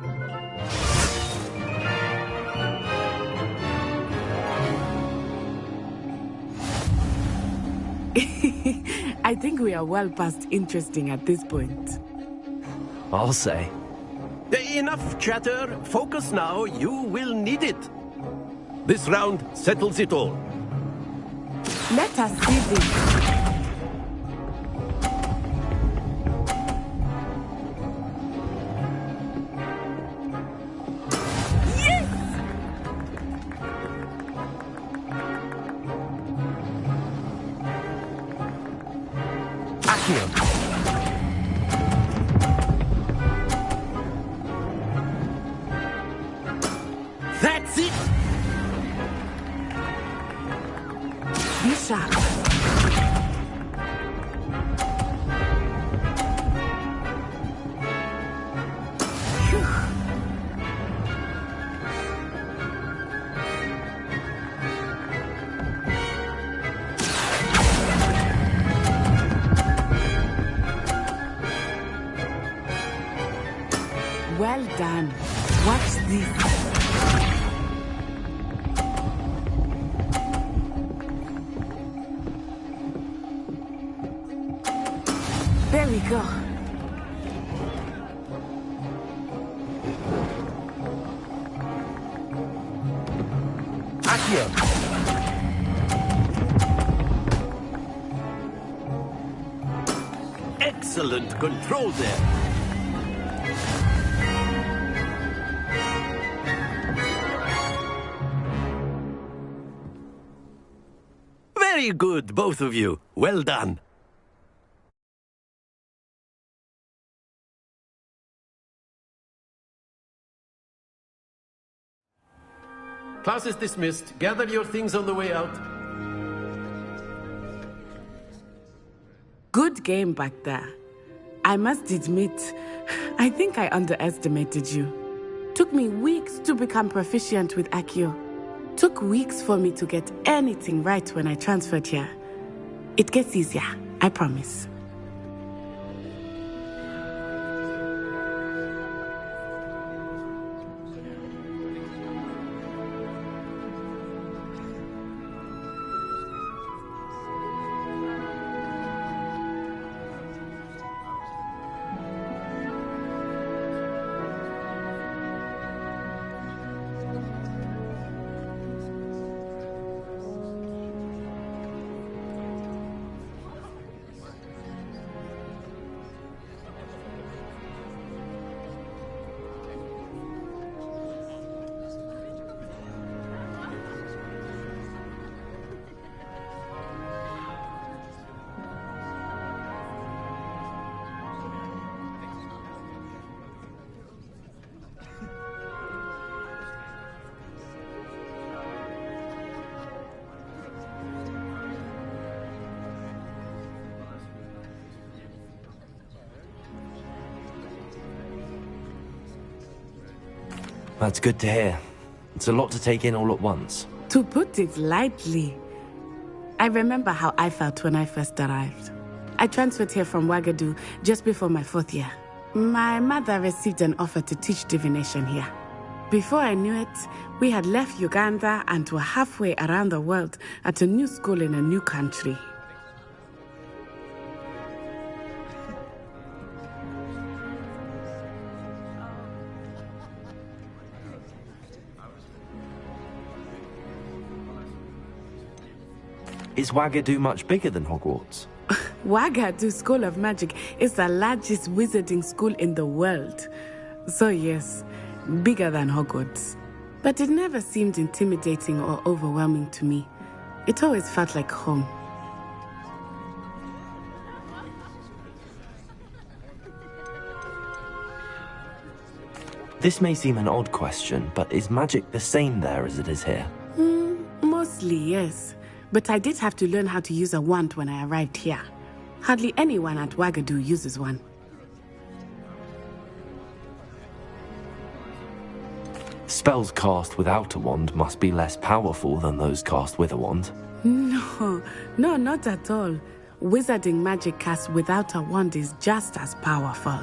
I think we are well past interesting at this point. I'll say. Enough chatter. Focus now. You will need it. This round settles it all. Let us see this. That's it! Be sharp. Well done. Watch this. There we go. Accio. Excellent control there. Very good, both of you. Well done. Class is dismissed. Gather your things on the way out. Good game back there. I must admit, I think I underestimated you. Took me weeks to become proficient with Accio. Took weeks for me to get anything right when I transferred here. It gets easier, I promise. That's good to hear. It's a lot to take in all at once. To put it lightly, I remember how I felt when I first arrived. I transferred here from Ouagadougou just before my 4th year. My mother received an offer to teach divination here. Before I knew it, we had left Uganda and were halfway around the world at a new school in a new country. Is Ouagadougou much bigger than Hogwarts? Ouagadougou School of Magic is the largest wizarding school in the world. So yes, bigger than Hogwarts. But it never seemed intimidating or overwhelming to me. It always felt like home. This may seem an odd question, but is magic the same there as it is here? Mostly, yes. But I did have to learn how to use a wand when I arrived here. Hardly anyone at Ouagadougou uses one. Spells cast without a wand must be less powerful than those cast with a wand. No, not at all. Wizarding magic cast without a wand is just as powerful.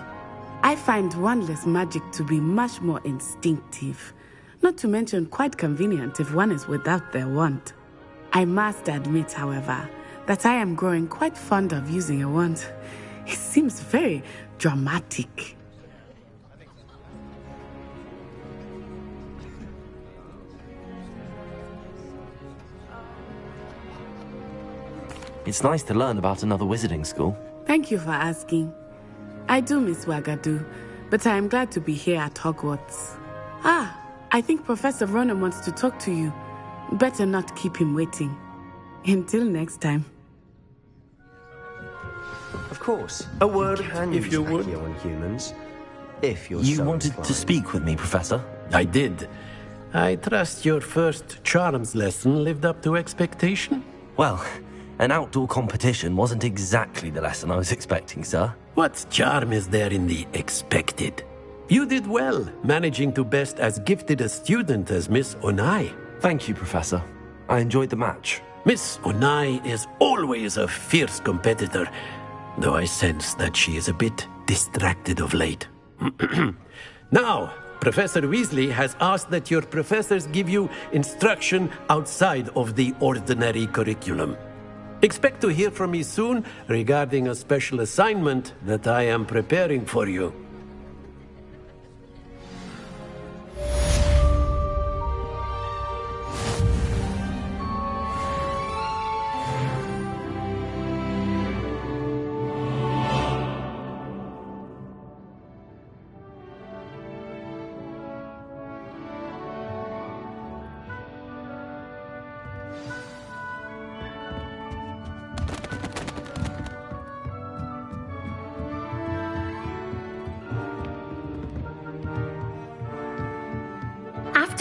I find wandless magic to be much more instinctive. Not to mention quite convenient if one is without their wand. I must admit, however, that I am growing quite fond of using a wand. It seems very dramatic. It's nice to learn about another wizarding school. Thank you for asking. I do miss Ouagadougou, but I am glad to be here at Hogwarts. I think Professor Ronan wants to talk to you. Better not keep him waiting. Until next time. Of course. A word if you would on humans. If you're You so wanted inclined. to speak with me, Professor? I did. I trust your first charms lesson lived up to expectation? Well, an outdoor competition wasn't exactly the lesson I was expecting, sir. What charm is there in the expected? You did well, managing to best as gifted a student as Miss Onai. Thank you, Professor. I enjoyed the match. Miss Onai is always a fierce competitor, though I sense that she is a bit distracted of late. Now, Professor Weasley has asked that your professors give you instruction outside of the ordinary curriculum. Expect to hear from me soon regarding a special assignment that I am preparing for you.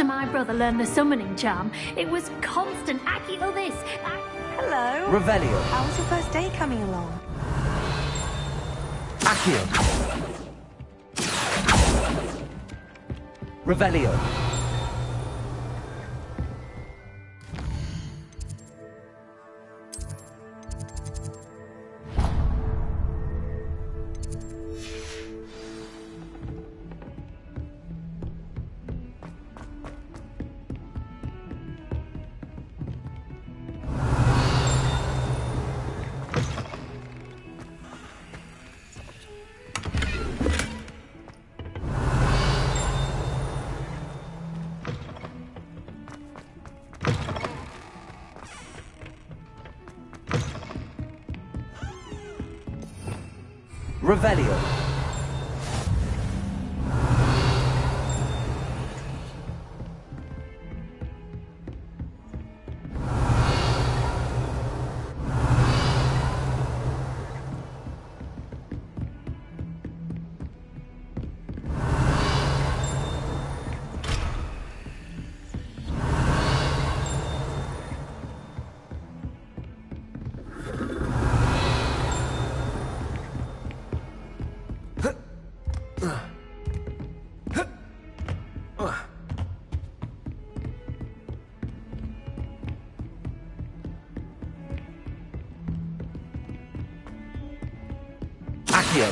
After my brother learned the summoning charm, it was constant Accio this. Hello. Revelio. How was your first day coming along? Accio. Revelio. Revelio. Accio.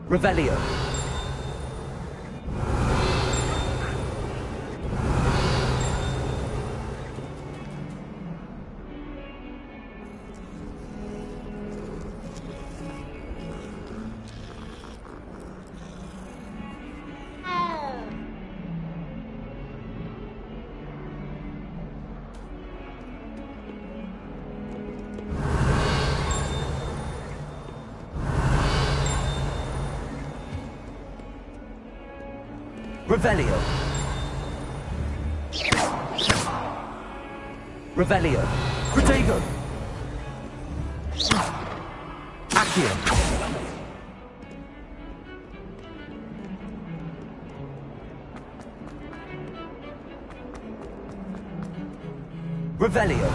Revelio. Revelio. Revelio. Protego. Accio. Revelio.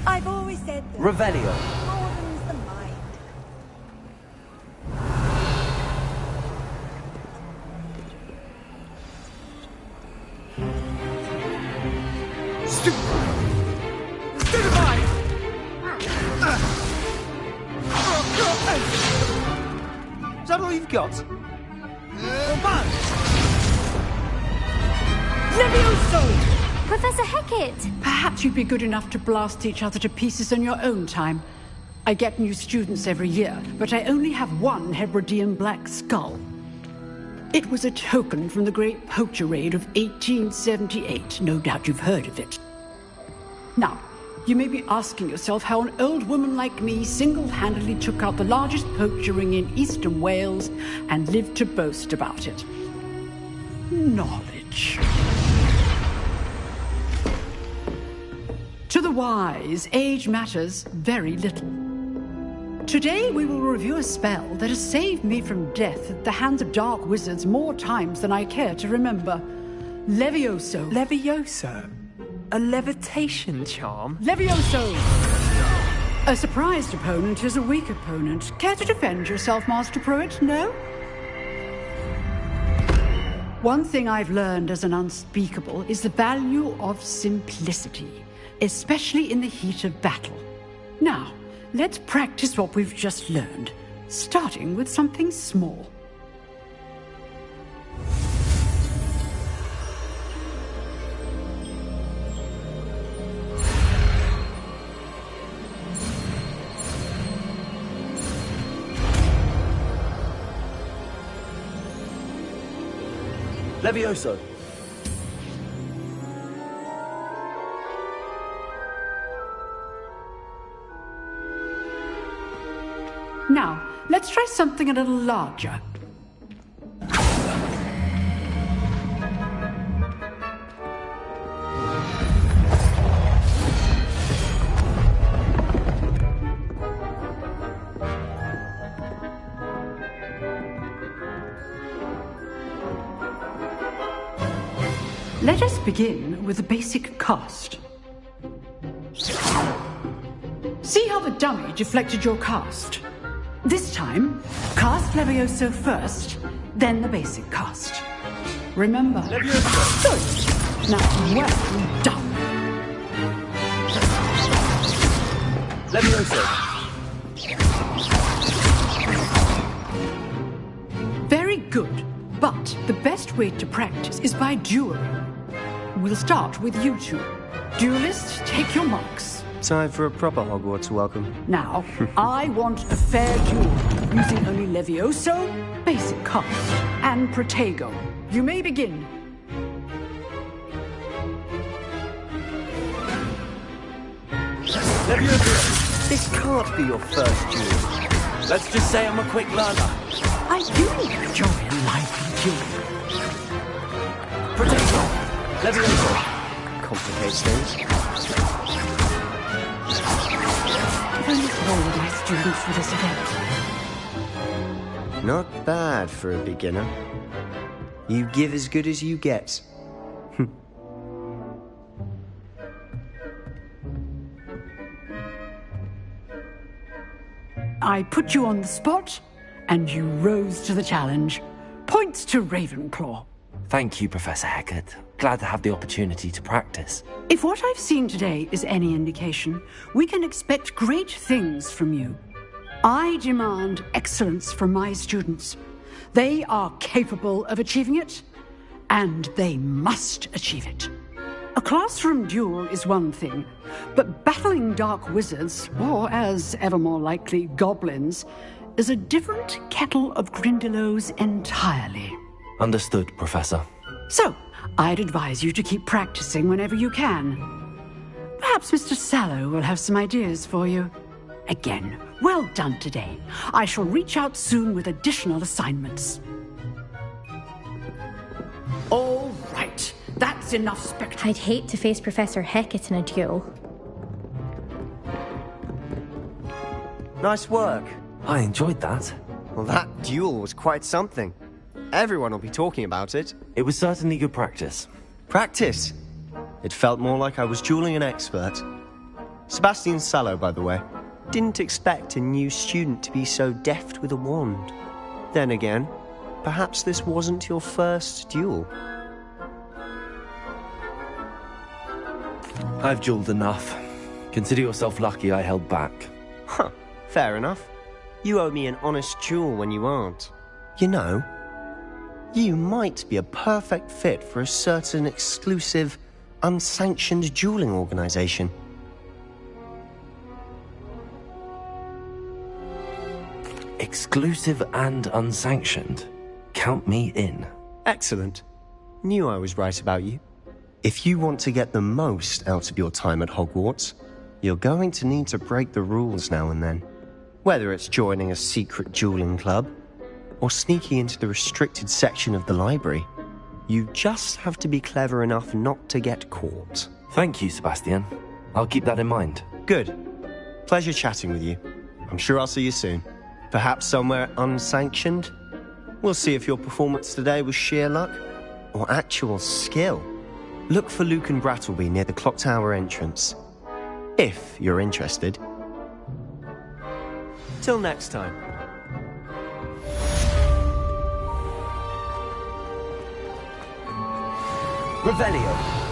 I've always said that. Revelio. More than's the mind. Is that all you've got? Levioso! Professor Hecat! Perhaps you'd be good enough to blast each other to pieces in your own time. I get new students every year, but I only have one Hebridean black skull. It was a token from the Great Poacher Raid of 1878. No doubt you've heard of it. Now, you may be asking yourself how an old woman like me single-handedly took out the largest poacher ring in eastern Wales and lived to boast about it. Knowledge. To the wise, age matters very little. Today we will review a spell that has saved me from death at the hands of dark wizards more times than I care to remember. Levioso. Levioso? A levitation charm? Levioso! A surprised opponent is a weak opponent. Care to defend yourself, Master Pruitt? No? One thing I've learned as an unspeakable is the value of simplicity, especially in the heat of battle. Now, let's practice what we've just learned, starting with something small. Levioso! Now, let's try something a little larger. Let us begin with the basic cast. See how the dummy deflected your cast? This time, cast Levioso first, then the basic cast. Remember? Levioso! Good! Now, well done! Levioso! Very good, but the best way to practice is by dueling. We'll start with you two. Duelists, take your marks. Time for a proper Hogwarts welcome. Now, I want a fair duel, using only Levioso, basic cast, and Protego. You may begin. Levioso! This can't be your first duel. Let's just say I'm a quick learner. I do enjoy a lively duel. Protego! Levioso! Complicates things. If only all of my students for this event. Not bad for a beginner. You give as good as you get. I put you on the spot, and you rose to the challenge. Points to Ravenclaw. Thank you, Professor Hecat. Glad to have the opportunity to practice. If what I've seen today is any indication, we can expect great things from you. I demand excellence from my students. They are capable of achieving it, and they must achieve it. A classroom duel is one thing, but battling dark wizards, or as ever more likely, goblins, is a different kettle of Grindylows entirely. Understood, Professor. So, I'd advise you to keep practicing whenever you can. Perhaps Mr. Sallow will have some ideas for you. Again, well done today. I shall reach out soon with additional assignments. All right, that's enough spectacle. I'd hate to face Professor Hecat in a duel. Nice work. I enjoyed that. Well, that duel was quite something. Everyone will be talking about it. It was certainly good practice. Practice? It felt more like I was dueling an expert. Sebastian Sallow, by the way. Didn't expect a new student to be so deft with a wand. Then again, perhaps this wasn't your first duel. I've dueled enough. Consider yourself lucky I held back. Huh, fair enough. You owe me an honest duel when you aren't. You know, you might be a perfect fit for a certain exclusive, unsanctioned dueling organization. Exclusive and unsanctioned. Count me in. Excellent. Knew I was right about you. If you want to get the most out of your time at Hogwarts, you're going to need to break the rules now and then. Whether it's joining a secret dueling club, or sneaking into the restricted section of the library, you just have to be clever enough not to get caught. Thank you, Sebastian. I'll keep that in mind. Good. Pleasure chatting with you. I'm sure I'll see you soon. Perhaps somewhere unsanctioned? We'll see if your performance today was sheer luck or actual skill. Look for Luke and Brattleby near the clock tower entrance. If you're interested. Till next time. Revelio.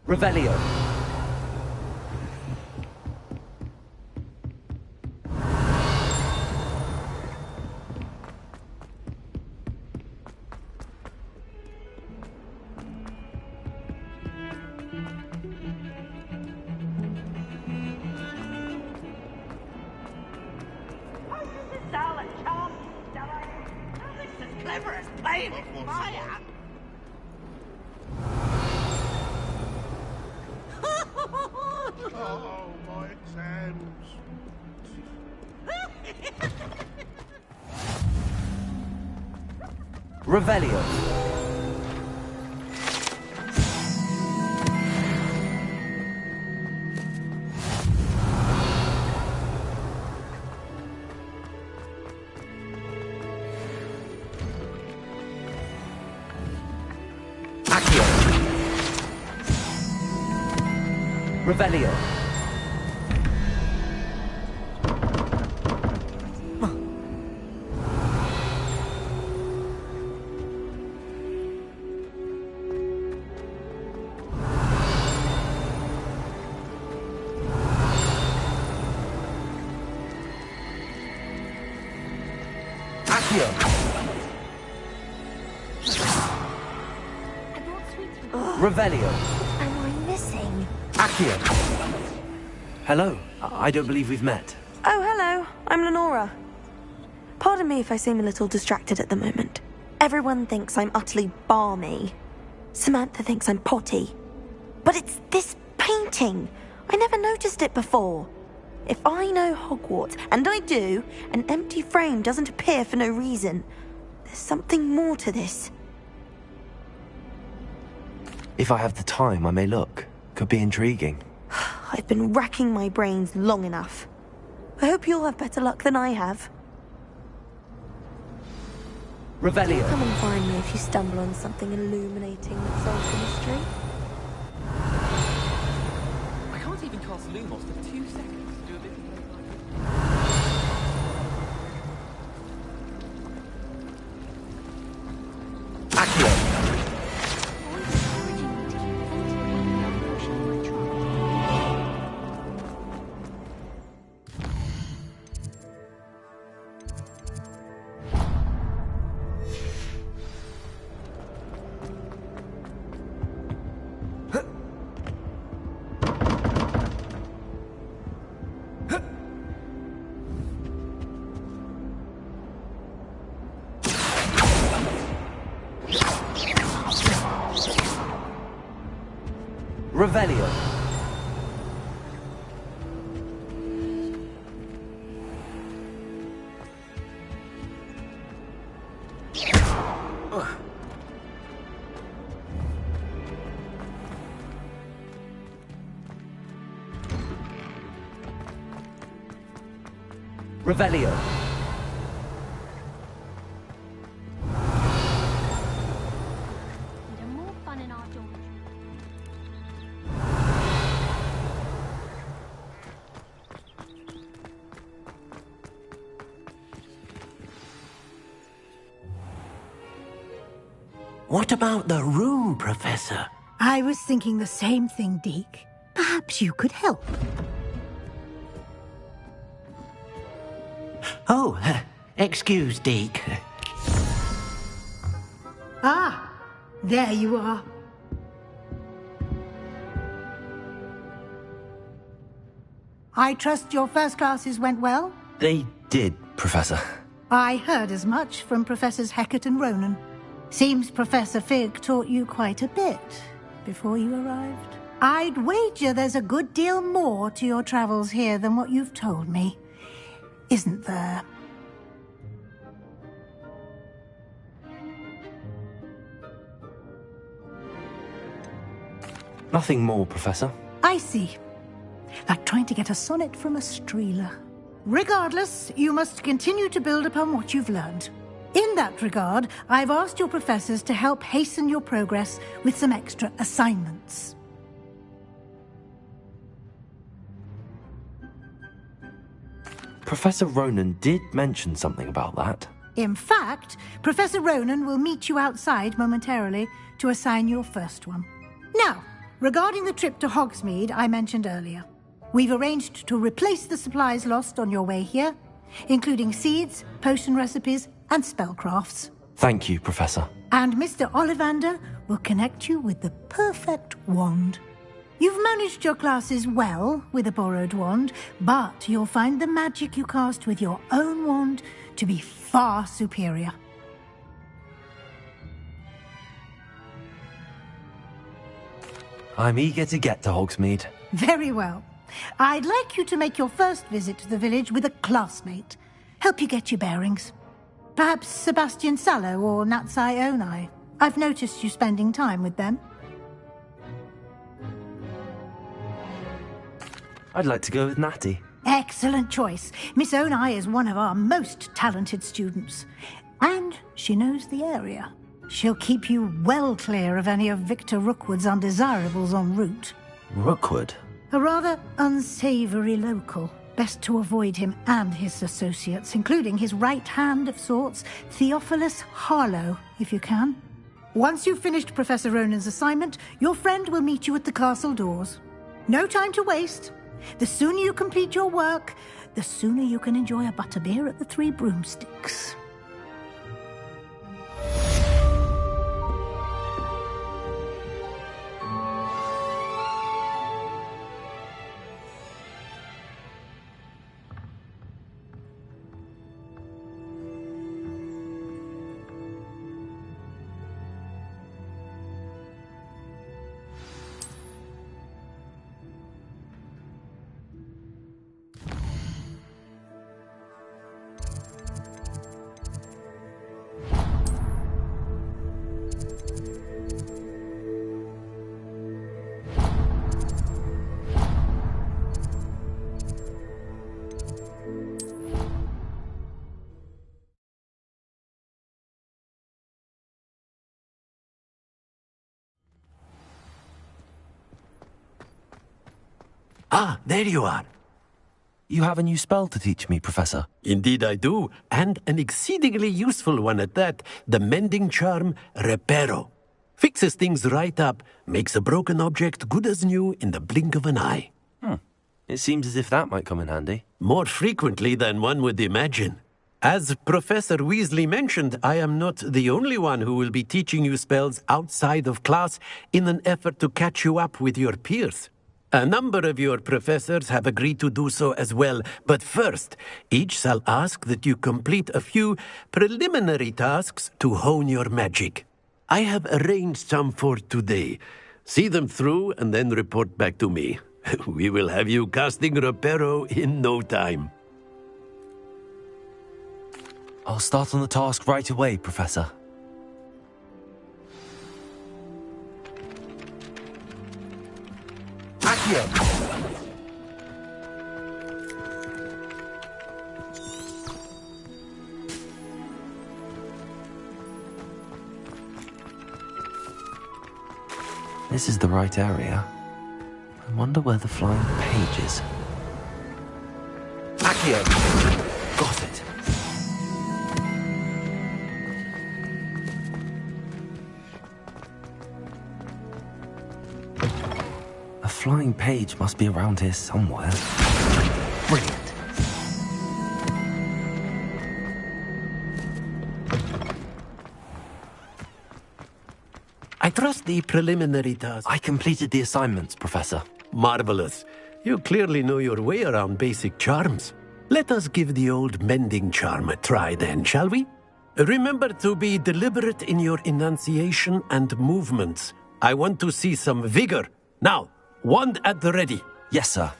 Revelio. Oh, my exams. Revelio. Accio. Revelio. Accio. Revelio. Am I missing? Accio. Hello. I don't believe we've met. Oh, hello. I'm Lenora. Pardon me if I seem a little distracted at the moment. Everyone thinks I'm utterly balmy. Samantha thinks I'm potty. But it's this painting. I never noticed it before. If I know Hogwarts, and I do, an empty frame doesn't appear for no reason. There's something more to this. If I have the time, I may look. Could be intriguing. I've been racking my brains long enough. I hope you'll have better luck than I have. Revelio. Come and find me if you stumble on something illuminating that solves the mystery. I can't even cast Lumos for 2 seconds to do a bit of Accio. Revelio. Revelio. More fun in our dormitory. What about the room, Professor? I was thinking the same thing, Deke. Perhaps you could help. Oh, excuse, Deke. Ah, there you are. I trust your first classes went well? They did, Professor. I heard as much from Professors Hecat and Ronan. Seems Professor Fig taught you quite a bit before you arrived. I'd wager there's a good deal more to your travels here than what you've told me. Isn't there? Nothing more, Professor. I see. Like trying to get a sonnet from a streeler. Regardless, you must continue to build upon what you've learned. In that regard, I've asked your professors to help hasten your progress with some extra assignments. Professor Ronan did mention something about that. In fact, Professor Ronan will meet you outside momentarily to assign your first one. Now, Regarding the trip to Hogsmeade I mentioned earlier, we've arranged to replace the supplies lost on your way here, including seeds, potion recipes, and spellcrafts. Thank you, Professor. And Mr. Ollivander will connect you with the perfect wand. You've managed your classes well with a borrowed wand, but you'll find the magic you cast with your own wand to be far superior. I'm eager to get to Hogsmeade. Very well. I'd like you to make your first visit to the village with a classmate. Help you get your bearings. Perhaps Sebastian Sallow or Natsai Onai. I've noticed you spending time with them. I'd like to go with Natty. Excellent choice. Miss Onai is one of our most talented students. And she knows the area. She'll keep you well clear of any of Victor Rookwood's undesirables en route. Rookwood? A rather unsavory local. Best to avoid him and his associates, including his right hand of sorts, Theophilus Harlow, if you can. Once you've finished Professor Ronan's assignment, your friend will meet you at the castle doors. No time to waste. The sooner you complete your work, the sooner you can enjoy a butterbeer at the Three Broomsticks. Ah, there you are. You have a new spell to teach me, Professor. Indeed I do, and an exceedingly useful one at that. The mending charm, Reparo. Fixes things right up, makes a broken object good as new in the blink of an eye. It seems as if that might come in handy. More frequently than one would imagine. As Professor Weasley mentioned, I am not the only one who will be teaching you spells outside of class in an effort to catch you up with your peers. A number of your professors have agreed to do so as well, but first, each shall ask that you complete a few preliminary tasks to hone your magic. I have arranged some for today. See them through and then report back to me. We will have you casting Reparo in no time. I'll start on the task right away, Professor. This is the right area. I wonder where the flying page is. Accio! Got it. A flying page must be around here somewhere. Brilliant. I trust the preliminary task. I completed the assignments, Professor. Marvelous. You clearly know your way around basic charms. Let us give the old mending charm a try then, shall we? Remember to be deliberate in your enunciation and movements. I want to see some vigor. Now, wand at the ready. Yes, sir.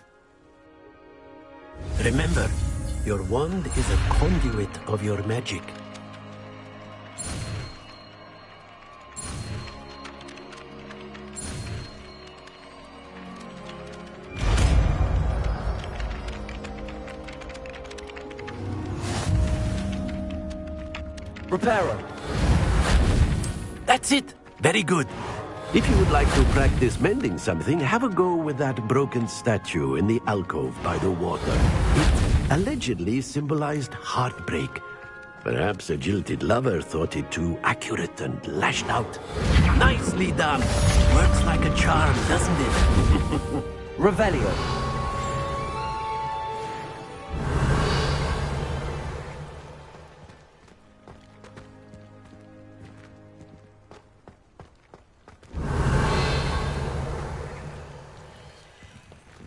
Remember, your wand is a conduit of your magic. Reparo. That's it. Very good. If you would like to practice mending something, have a go with that broken statue in the alcove by the water. It allegedly symbolized heartbreak. Perhaps a jilted lover thought it too accurate and lashed out. Nicely done! Works like a charm, doesn't it? Revelio.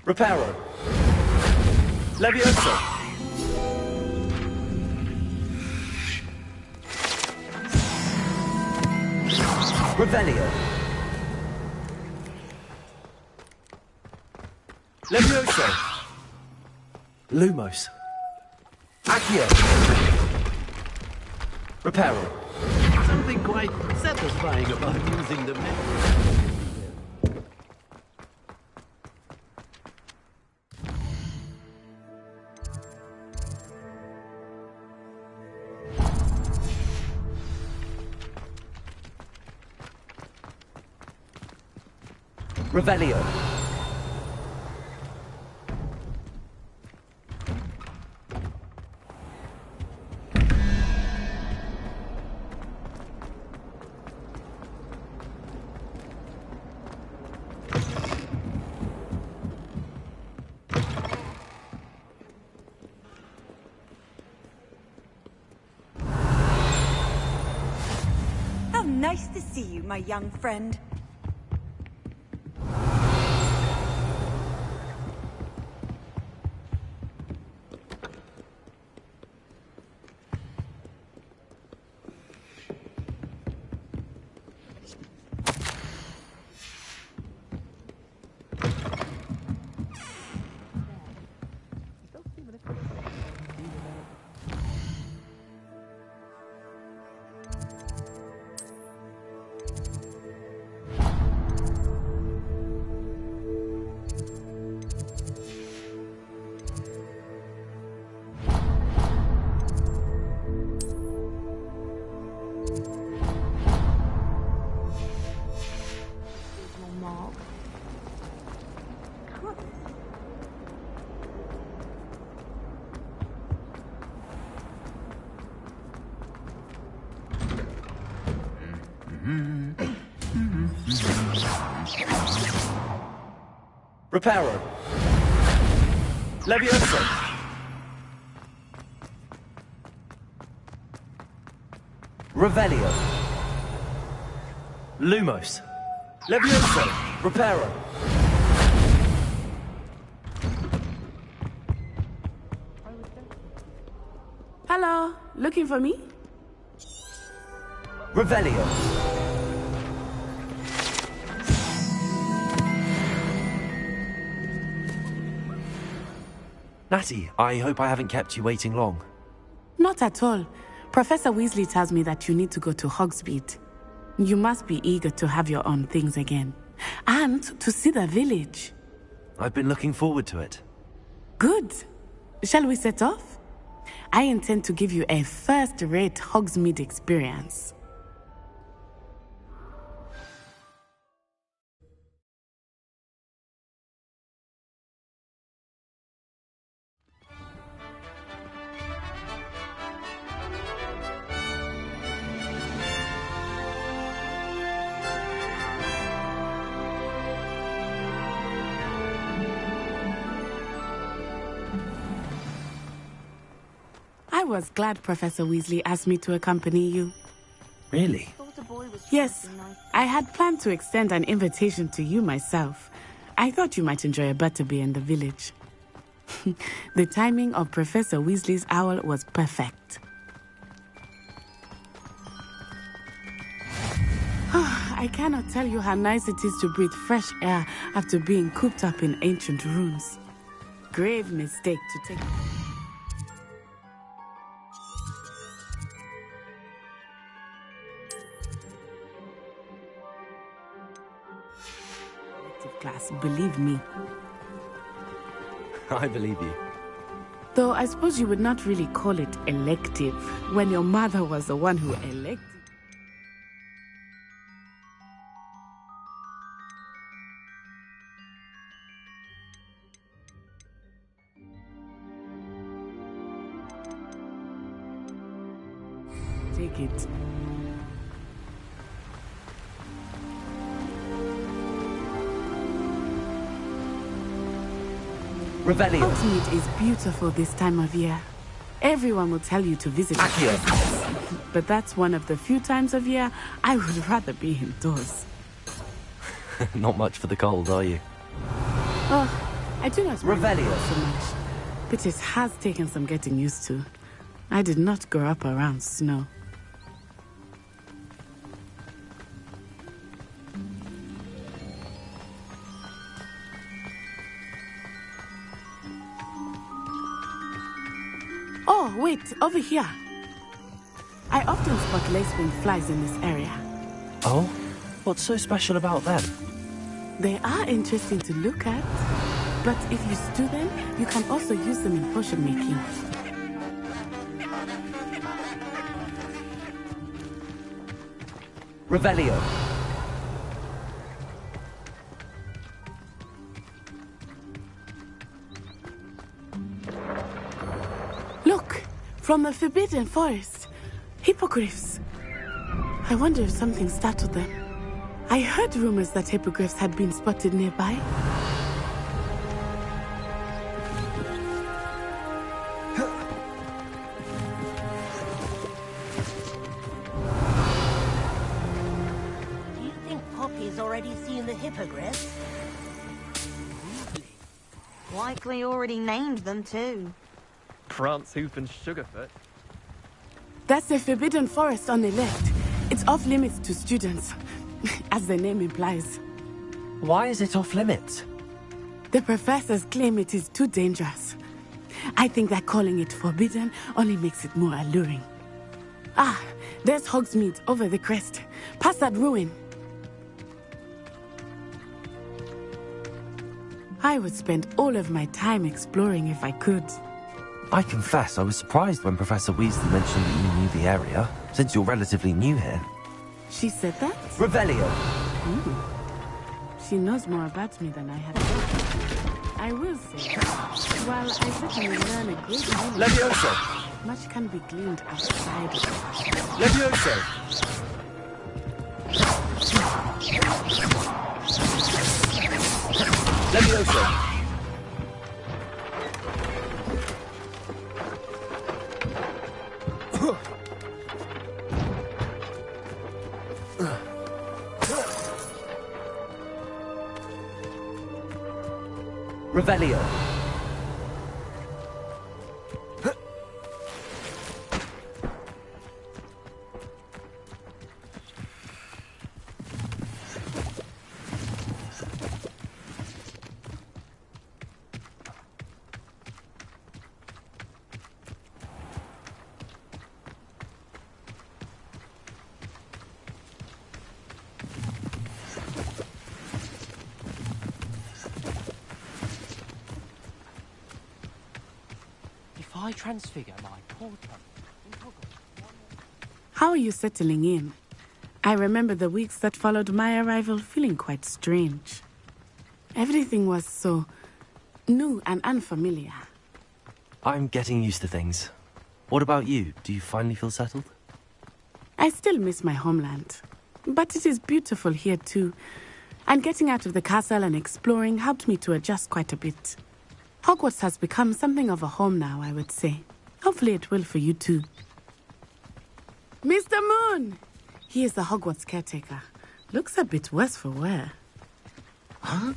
Reparo. Levioso. Revelio. Levioso. Lumos. Accio. Reparo. Something quite satisfying about using the Revelio. How nice to see you, my young friend. Reparo. Levioso. Revelio. Lumos. Levioso. Reparo. Hello, looking for me? Revelio. Natty, I hope I haven't kept you waiting long. Not at all. Professor Weasley tells me that you need to go to Hogsmeade. You must be eager to have your own things again. And to see the village. I've been looking forward to it. Good. Shall we set off? I intend to give you a first-rate Hogsmeade experience. I was glad Professor Weasley asked me to accompany you. Really? Yes, I had planned to extend an invitation to you myself. I thought you might enjoy a butterbeer in the village. The timing of Professor Weasley's owl was perfect. I cannot tell you how nice it is to breathe fresh air after being cooped up in ancient rooms. Grave mistake to take. Class, believe me. I believe you. Though I suppose you would not really call it elective when your mother was the one who elected. make it. Revelio. Hogsmeade is beautiful this time of year. Everyone will tell you to visit it. But that's one of the few times of year I would rather be indoors. Not much for the cold, are you? Oh, I do not mind Revelio. it so much. But it has taken some getting used to. I did not grow up around snow. Oh, wait, over here. I often spot lacewing flies in this area. Oh? What's so special about them? They are interesting to look at, but if you stew them, you can also use them in potion making. Revelio. Look, from the Forbidden Forest. Hippogriffs. I wonder if something startled them. I heard rumors that hippogriffs had been spotted nearby. Do you think Poppy's already seen the hippogriffs? Likely already named them too. Prance, Hoof, and Sugarfoot. That's the Forbidden Forest on the left. It's off limits to students, as the name implies. Why is it off limits? The professors claim it is too dangerous. I think that calling it forbidden only makes it more alluring. Ah, there's Hogsmeade over the crest. Past that ruin. I would spend all of my time exploring if I could. I confess I was surprised when Professor Weasley mentioned that you knew the area, since you're relatively new here. She said that? Revelio. She knows more about me than I had thought. I will say, while I certainly learn a great deal, Levioso. much can be gleaned outside of the classroom. Levioso. Levioso. Revelio. If I transfigure my portrait... How are you settling in? I remember the weeks that followed my arrival feeling quite strange. Everything was so new and unfamiliar. I'm getting used to things. What about you? Do you finally feel settled? I still miss my homeland, but it is beautiful here too. And getting out of the castle and exploring helped me to adjust quite a bit. Hogwarts has become something of a home now, I would say. Hopefully it will for you too. Mr. Moon! He is the Hogwarts caretaker. Looks a bit worse for wear. Huh?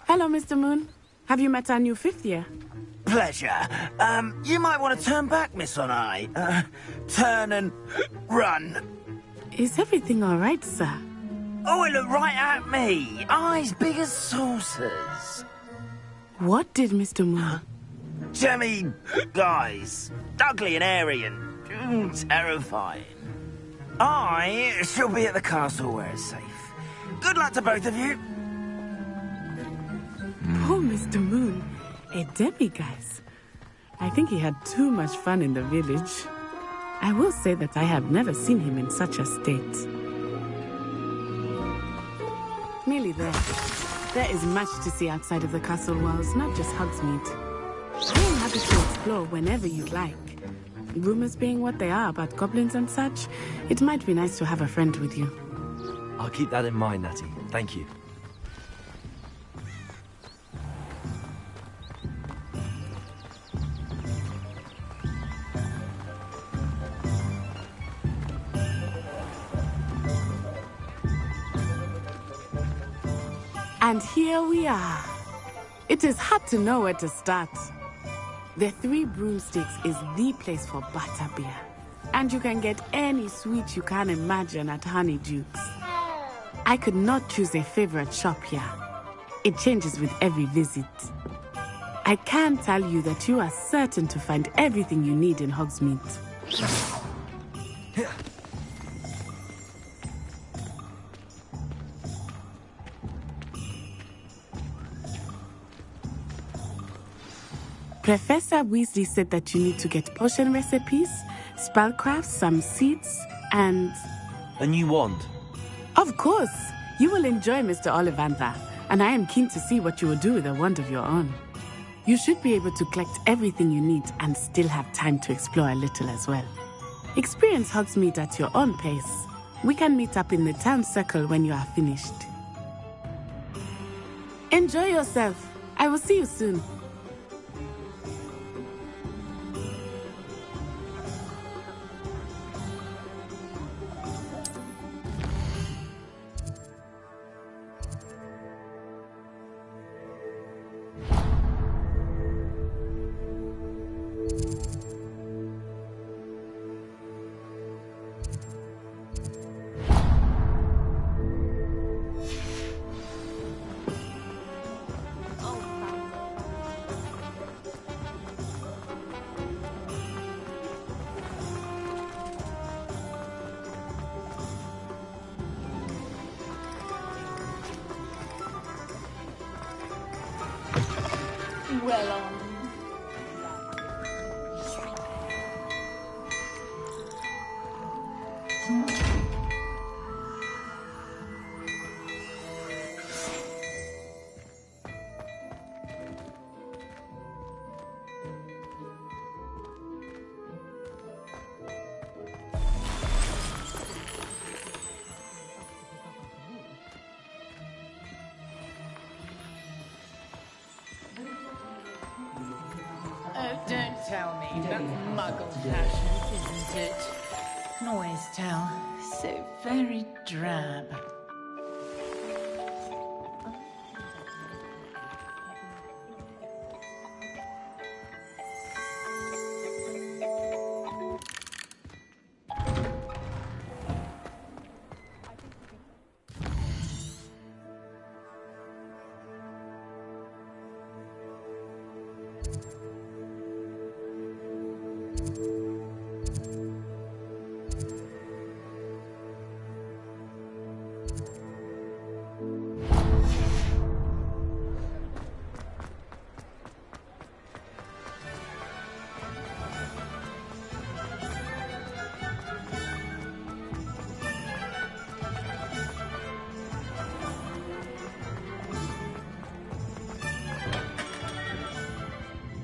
Hello, Mr. Moon. Have you met our new fifth year? Pleasure. You might want to turn back, Miss On-Eye. Turn and run. Is everything all right, sir? Oh, it looked right at me. Eyes big as saucers. What did Mr. Moon? Jemmy guys. Ugly and airy and terrifying. I shall be at the castle where it's safe. Good luck to both of you. Poor Mr. Moon. A demiguise. I think he had too much fun in the village. I will say that I have never seen him in such a state. Nearly there. There is much to see outside of the castle walls, not just Hogsmeade. I am happy to explore whenever you'd like. Rumors being what they are about goblins and such, it might be nice to have a friend with you. I'll keep that in mind, Natty. Thank you. And here we are. It is hard to know where to start. The Three Broomsticks is the place for butterbeer. And you can get any sweet you can imagine at Honeyduke's. I could not choose a favorite shop here. It changes with every visit. I can tell you that you are certain to find everything you need in Hogsmeade. Professor Weasley said that you need to get potion recipes, spellcrafts, some seeds, and... A new wand? Of course! You will enjoy Mr. Ollivander, and I am keen to see what you will do with a wand of your own. You should be able to collect everything you need and still have time to explore a little as well. Experience Hogsmeade at your own pace. We can meet up in the town circle when you are finished. Enjoy yourself. I will see you soon. Well on. Oh, don't tell me. That's muggle fashion, isn't it? Can always tell. So very drab.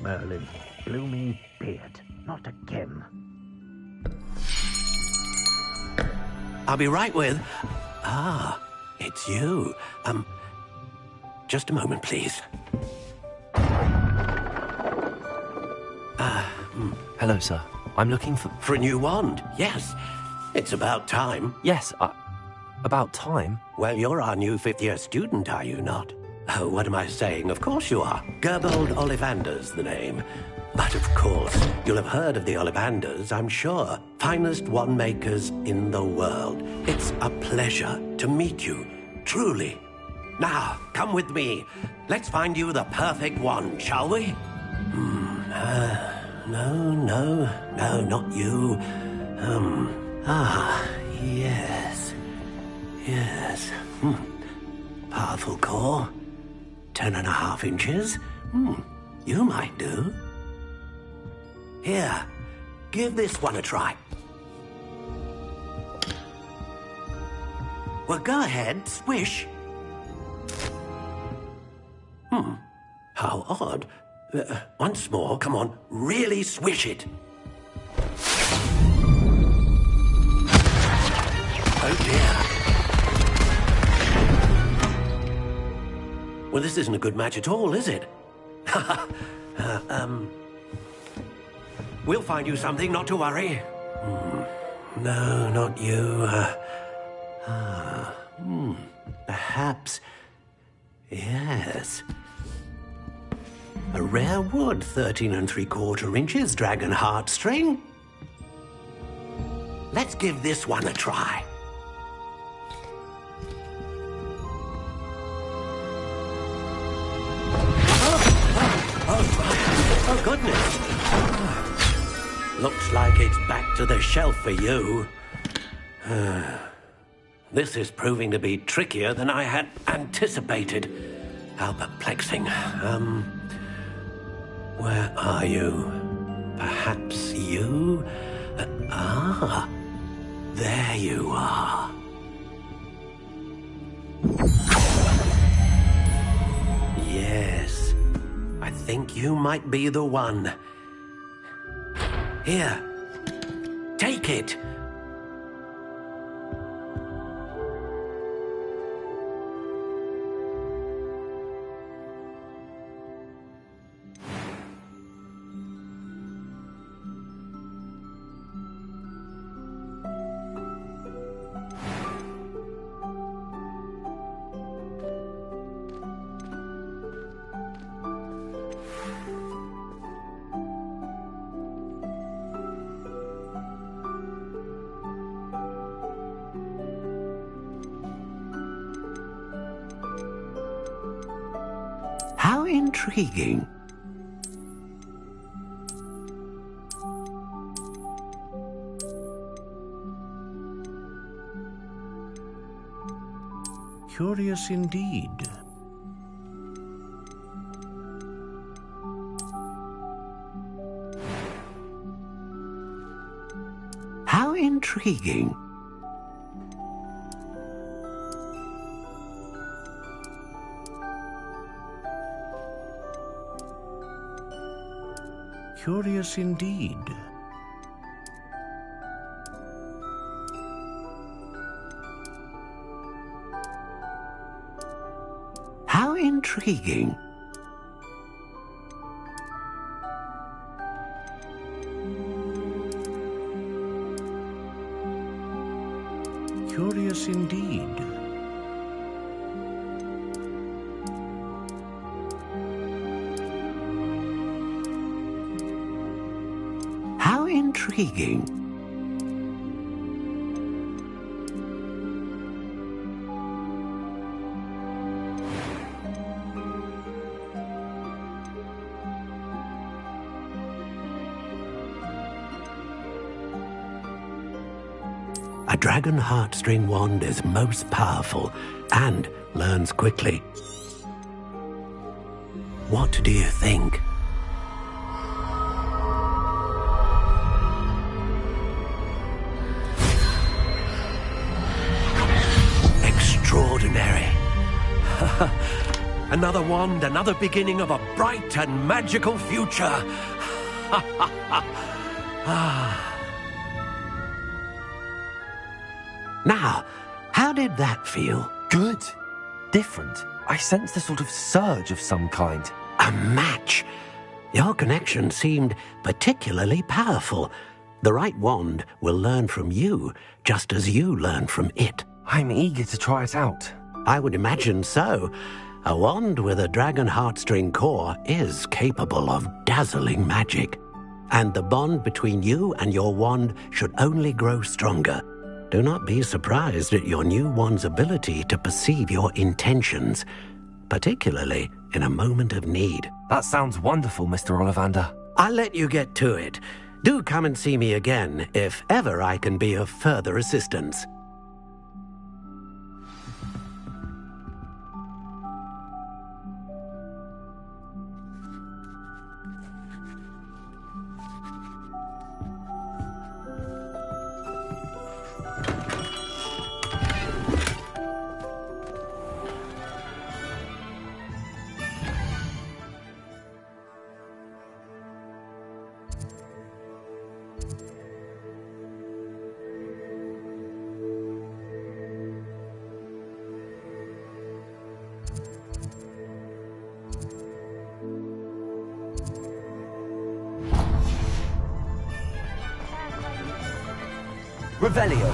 Merlin, blooming beard, not again. I'll be right with... Ah, it's you. Just a moment, please. Hello, sir. I'm looking for... For a new wand, yes. It's about time. Yes, about time? Well, you're our new fifth-year student, are you not? Oh, what am I saying? Of course you are. Gerbold Ollivander's the name. But of course, you'll have heard of the Ollivanders, I'm sure. Finest wand makers in the world. It's a pleasure to meet you, truly. Now, come with me. Let's find you the perfect wand, shall we? No, not you. Yes. Powerful core. 10.5 inches. You might do. Here, give this one a try. Well, go ahead, swish. How odd. Once more, come on, really swish it. dear. Well, this isn't a good match at all, is it? We'll find you something, not to worry. No, not you. Perhaps... Yes. A rare wood, 13 3/4 inches, dragon heartstring. Let's give this one a try. Oh, goodness. Looks like it's back to the shelf for you. This is proving to be trickier than I had anticipated. How perplexing. Where are you? Perhaps you? There you are. Yes, I think you might be the one. Here, take it. How intriguing. Curious indeed. How intriguing. Curious indeed. How intriguing. Curious indeed. How intriguing. A dragon heartstring wand is most powerful and learns quickly. What do you think? Extraordinary. Another wand, another beginning of a bright and magical future. Now, how did that feel? Good. Different. I sensed a sort of surge of some kind. A match. Your connection seemed particularly powerful. The right wand will learn from you, just as you learn from it. I'm eager to try it out. I would imagine so. A wand with a dragon heartstring core is capable of dazzling magic. And the bond between you and your wand should only grow stronger. Do not be surprised at your new wand's ability to perceive your intentions, particularly in a moment of need. That sounds wonderful, Mr. Ollivander. I'll let you get to it. Do come and see me again if ever I can be of further assistance. Revelio.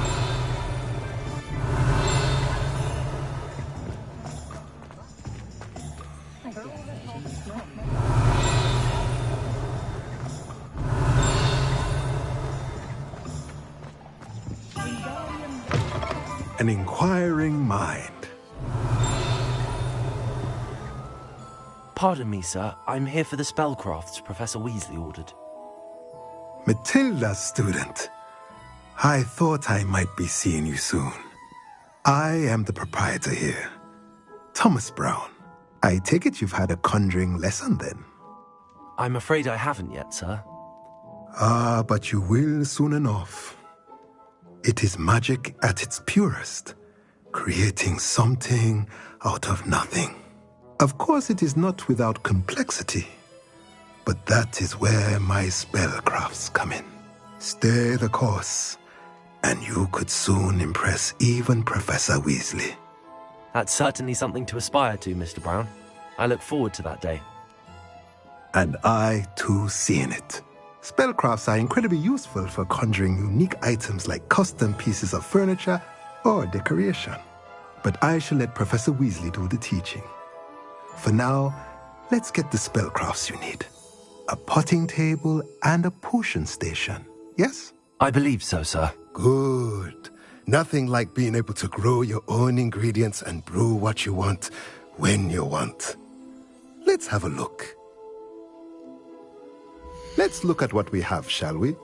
An inquiring mind. Pardon me, sir. I'm here for the spellcrafts Professor Weasley ordered. Matilda's student. I thought I might be seeing you soon. I am the proprietor here, Thomas Brown. I take it you've had a conjuring lesson then? I'm afraid I haven't yet, sir. Ah, but you will soon enough. It is magic at its purest, creating something out of nothing. Of course, it is not without complexity, but that is where my spellcrafts come in. Stay the course, and you could soon impress even Professor Weasley. That's certainly something to aspire to, Mr. Brown. I look forward to that day. And I, too, seeing it. Spellcrafts are incredibly useful for conjuring unique items like custom pieces of furniture or decoration. But I shall let Professor Weasley do the teaching. For now, let's get the spellcrafts you need. A potting table and a potion station, yes? I believe so, sir. Good. Nothing like being able to grow your own ingredients and brew what you want, when you want. Let's have a look. Let's look at what we have, shall we?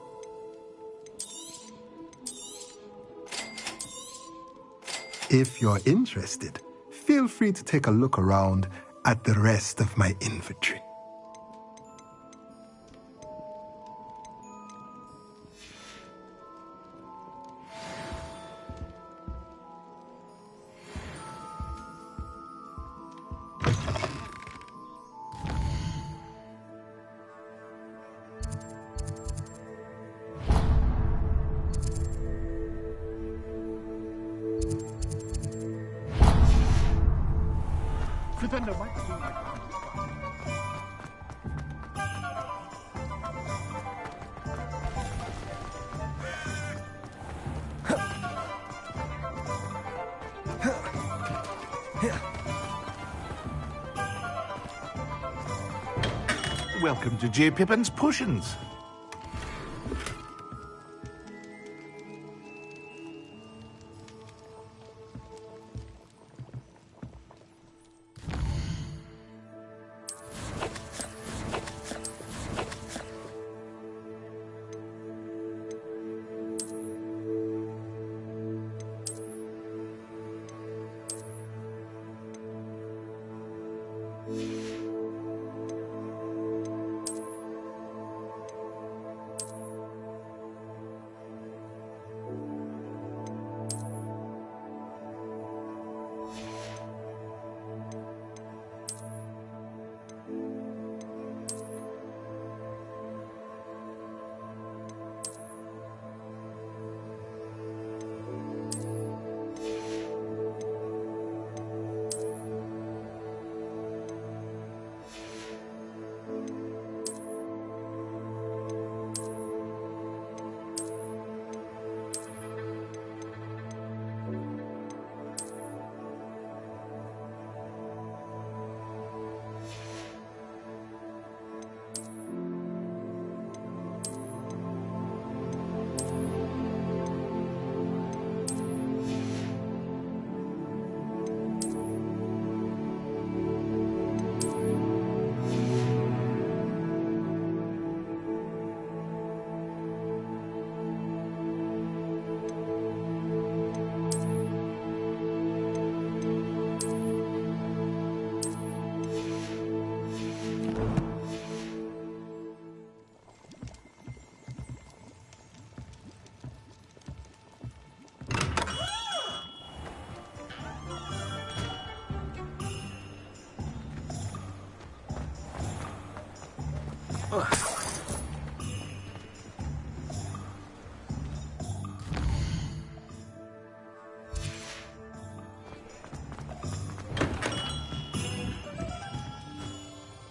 If you're interested, feel free to take a look around at the rest of my inventory. Welcome to J. Pippin's Potions.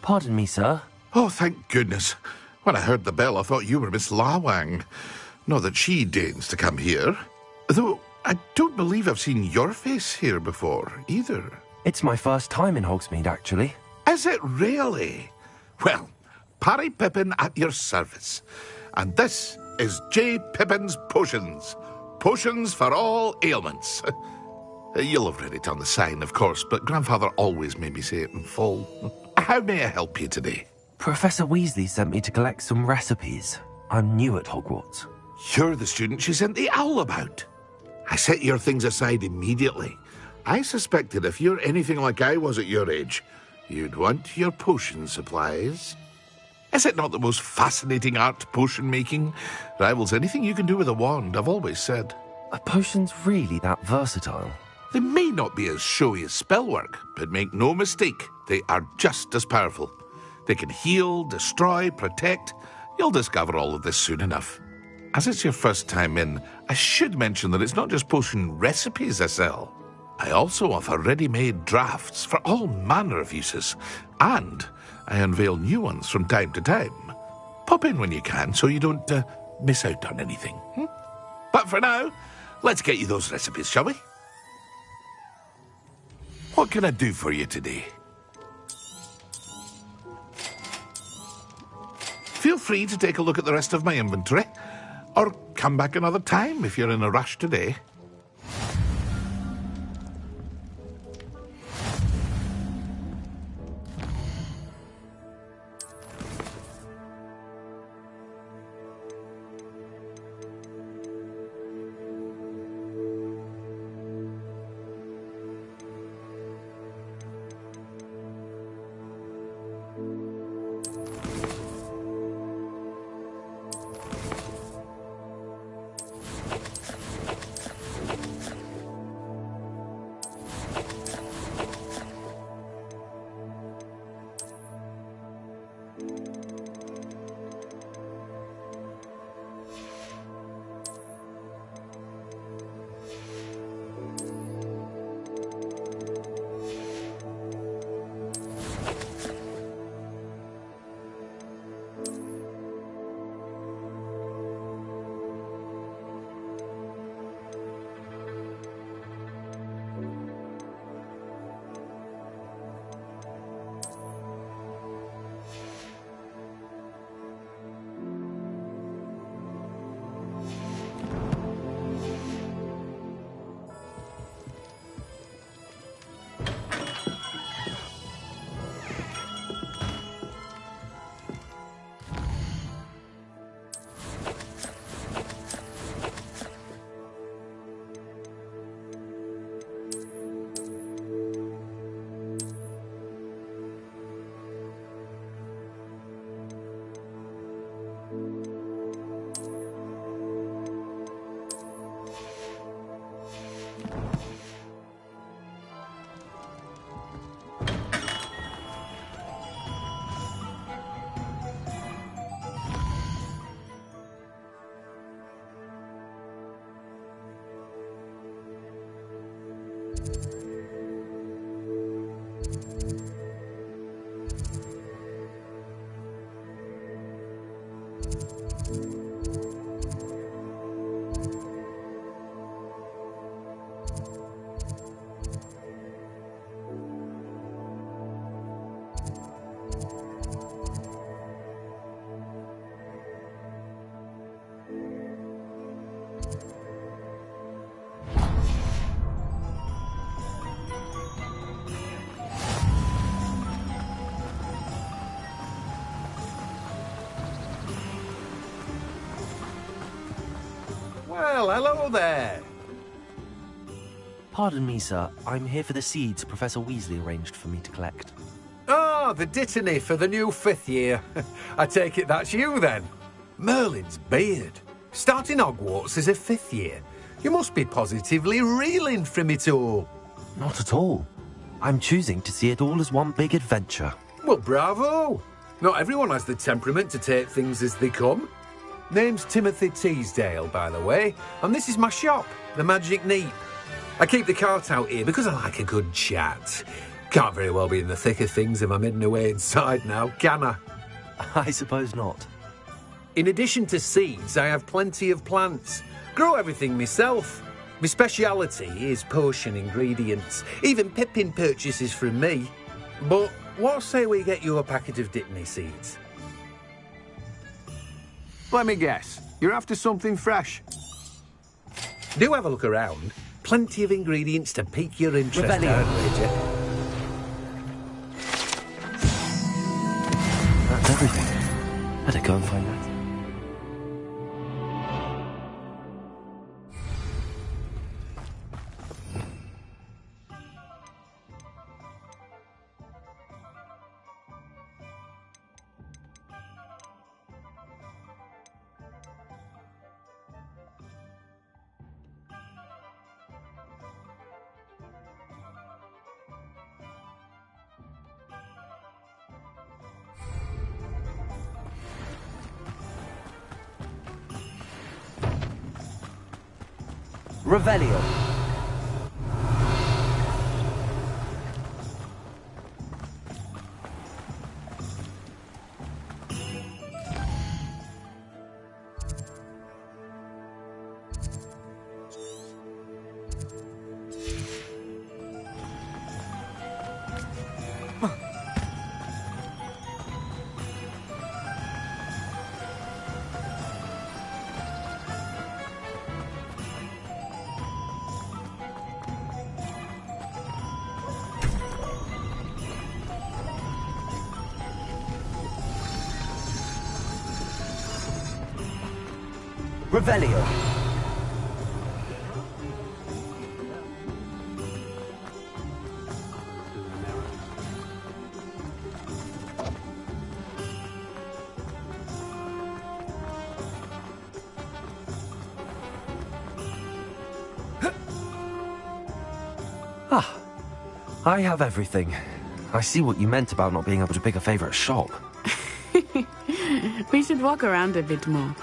Pardon me, sir. Oh, thank goodness. When I heard the bell, I thought you were Miss Lawang. Not that she deigns to come here. Though I don't believe I've seen your face here before, either. It's my first time in Hogsmeade, actually. Is it really? Well, Parry Pippin at your service. And this is J. Pippin's Potions. Potions for all ailments. You'll have read it on the sign, of course, but Grandfather always made me say it in full. How may I help you today? Professor Weasley sent me to collect some recipes. I'm new at Hogwarts. You're the student she sent the owl about. I set your things aside immediately. I suspected if you're anything like I was at your age, you'd want your potion supplies. Is it not the most fascinating art, potion making? Rivals anything you can do with a wand, I've always said. Are potions really that versatile? They may not be as showy as spellwork, but make no mistake, they are just as powerful. They can heal, destroy, protect. You'll discover all of this soon enough. As it's your first time in, I should mention that it's not just potion recipes I sell. I also offer ready-made drafts for all manner of uses, and I unveil new ones from time to time. Pop in when you can so you don't miss out on anything. But for now, let's get you those recipes, shall we? What can I do for you today? Feel free to take a look at the rest of my inventory, or come back another time if you're in a rush today. Well, hello there. Pardon me, sir. I'm here for the seeds Professor Weasley arranged for me to collect. Ah, the dittany for the new 5th year. I take it that's you, then. Merlin's beard. Starting Hogwarts as a 5th year. You must be positively reeling from it all. Not at all. I'm choosing to see it all as one big adventure. Well, bravo. Not everyone has the temperament to take things as they come. Name's Timothy Teasdale, by the way, and this is my shop, the Magic Neep. I keep the cart out here because I like a good chat. Can't very well be in the thick of things if I'm hidden away inside now, can I? I suppose not. In addition to seeds, I have plenty of plants. Grow everything myself. My speciality is potion ingredients. Even Pippin purchases from me. But what say we get you a packet of Dittany seeds? Let me guess. You're after something fresh. Do have a look around. Plenty of ingredients to pique your interest, I'd wager. That's everything. Better go and find that. Revelio. Revelio. Ah, I have everything. I see what you meant about not being able to pick a favourite shop. We should walk around a bit more.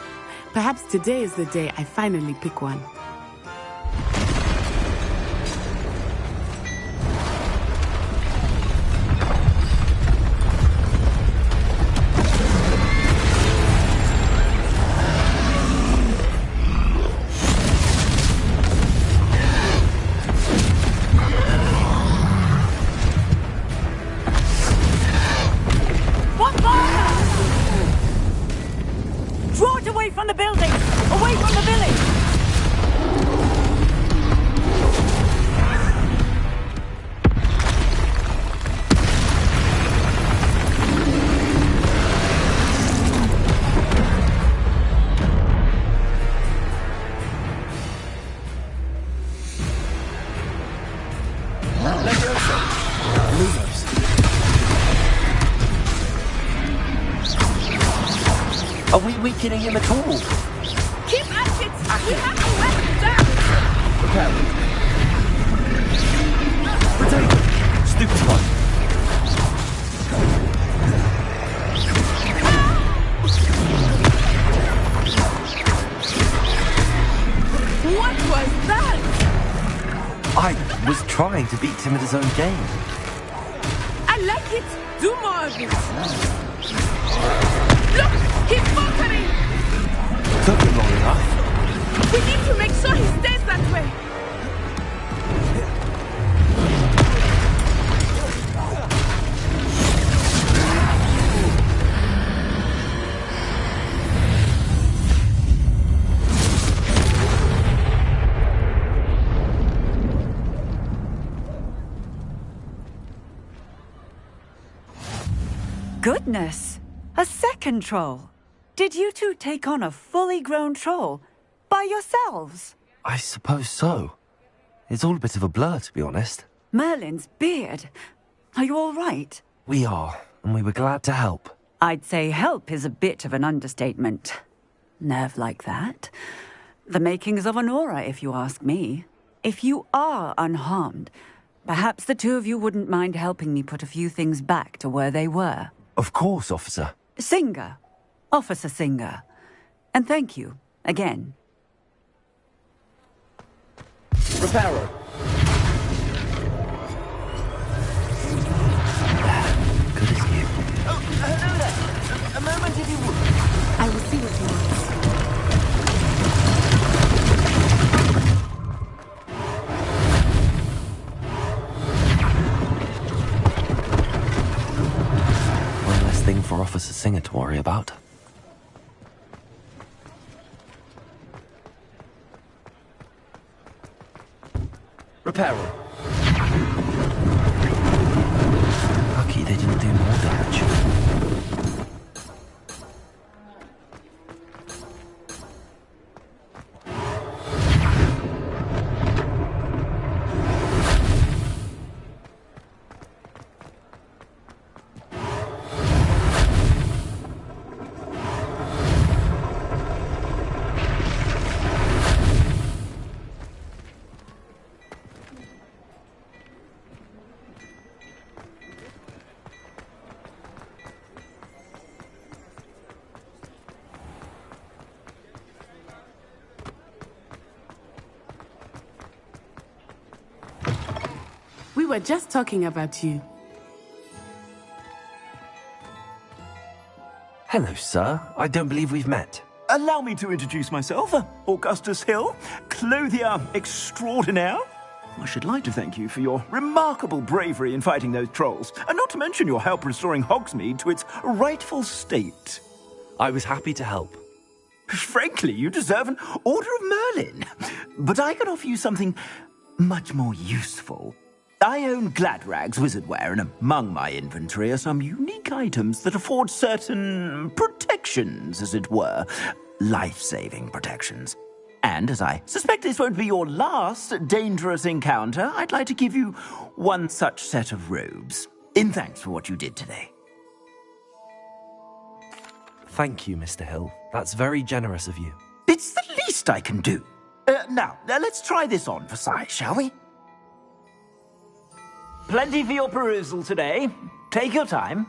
Perhaps today is the day I finally pick one. Draw it away from the building! Away from the village! Are we weakening him at all? Keep at it! We have to let him down! Prepare. Retain him! Stupid one. What was that? I was trying to beat him at his own game. I like it! Do more of it! Look! He's faltering! Took him long enough. We need to make sure he stays that way! Goodness! A second troll! Did you two take on a fully grown troll? By yourselves? I suppose so. It's all a bit of a blur, to be honest. Merlin's beard. Are you all right? We are, and we were glad to help. I'd say help is a bit of an understatement. Nerve like that. The makings of an aura, if you ask me. If you are unharmed, perhaps the two of you wouldn't mind helping me put a few things back to where they were. Of course, officer. Singer. Officer Singer. And thank you, again. Reparo. Good as new. Oh, hello there. A moment if you would. I will see what you Officer Singer to worry about. Reparo. Lucky they didn't do more damage. We were just talking about you. Hello, sir. I don't believe we've met. Allow me to introduce myself, Augustus Hill, clothier extraordinaire. I should like to thank you for your remarkable bravery in fighting those trolls, and not to mention your help restoring Hogsmeade to its rightful state. I was happy to help. Frankly, you deserve an Order of Merlin. But I can offer you something much more useful. I own Gladrag's wizardware, and among my inventory are some unique items that afford certain protections, as it were. Life-saving protections. And as I suspect this won't be your last dangerous encounter, I'd like to give you one such set of robes, in thanks for what you did today. Thank you, Mr. Hill. That's very generous of you. It's the least I can do. Now, let's try this on for size, shall we? Plenty for your perusal today. Take your time.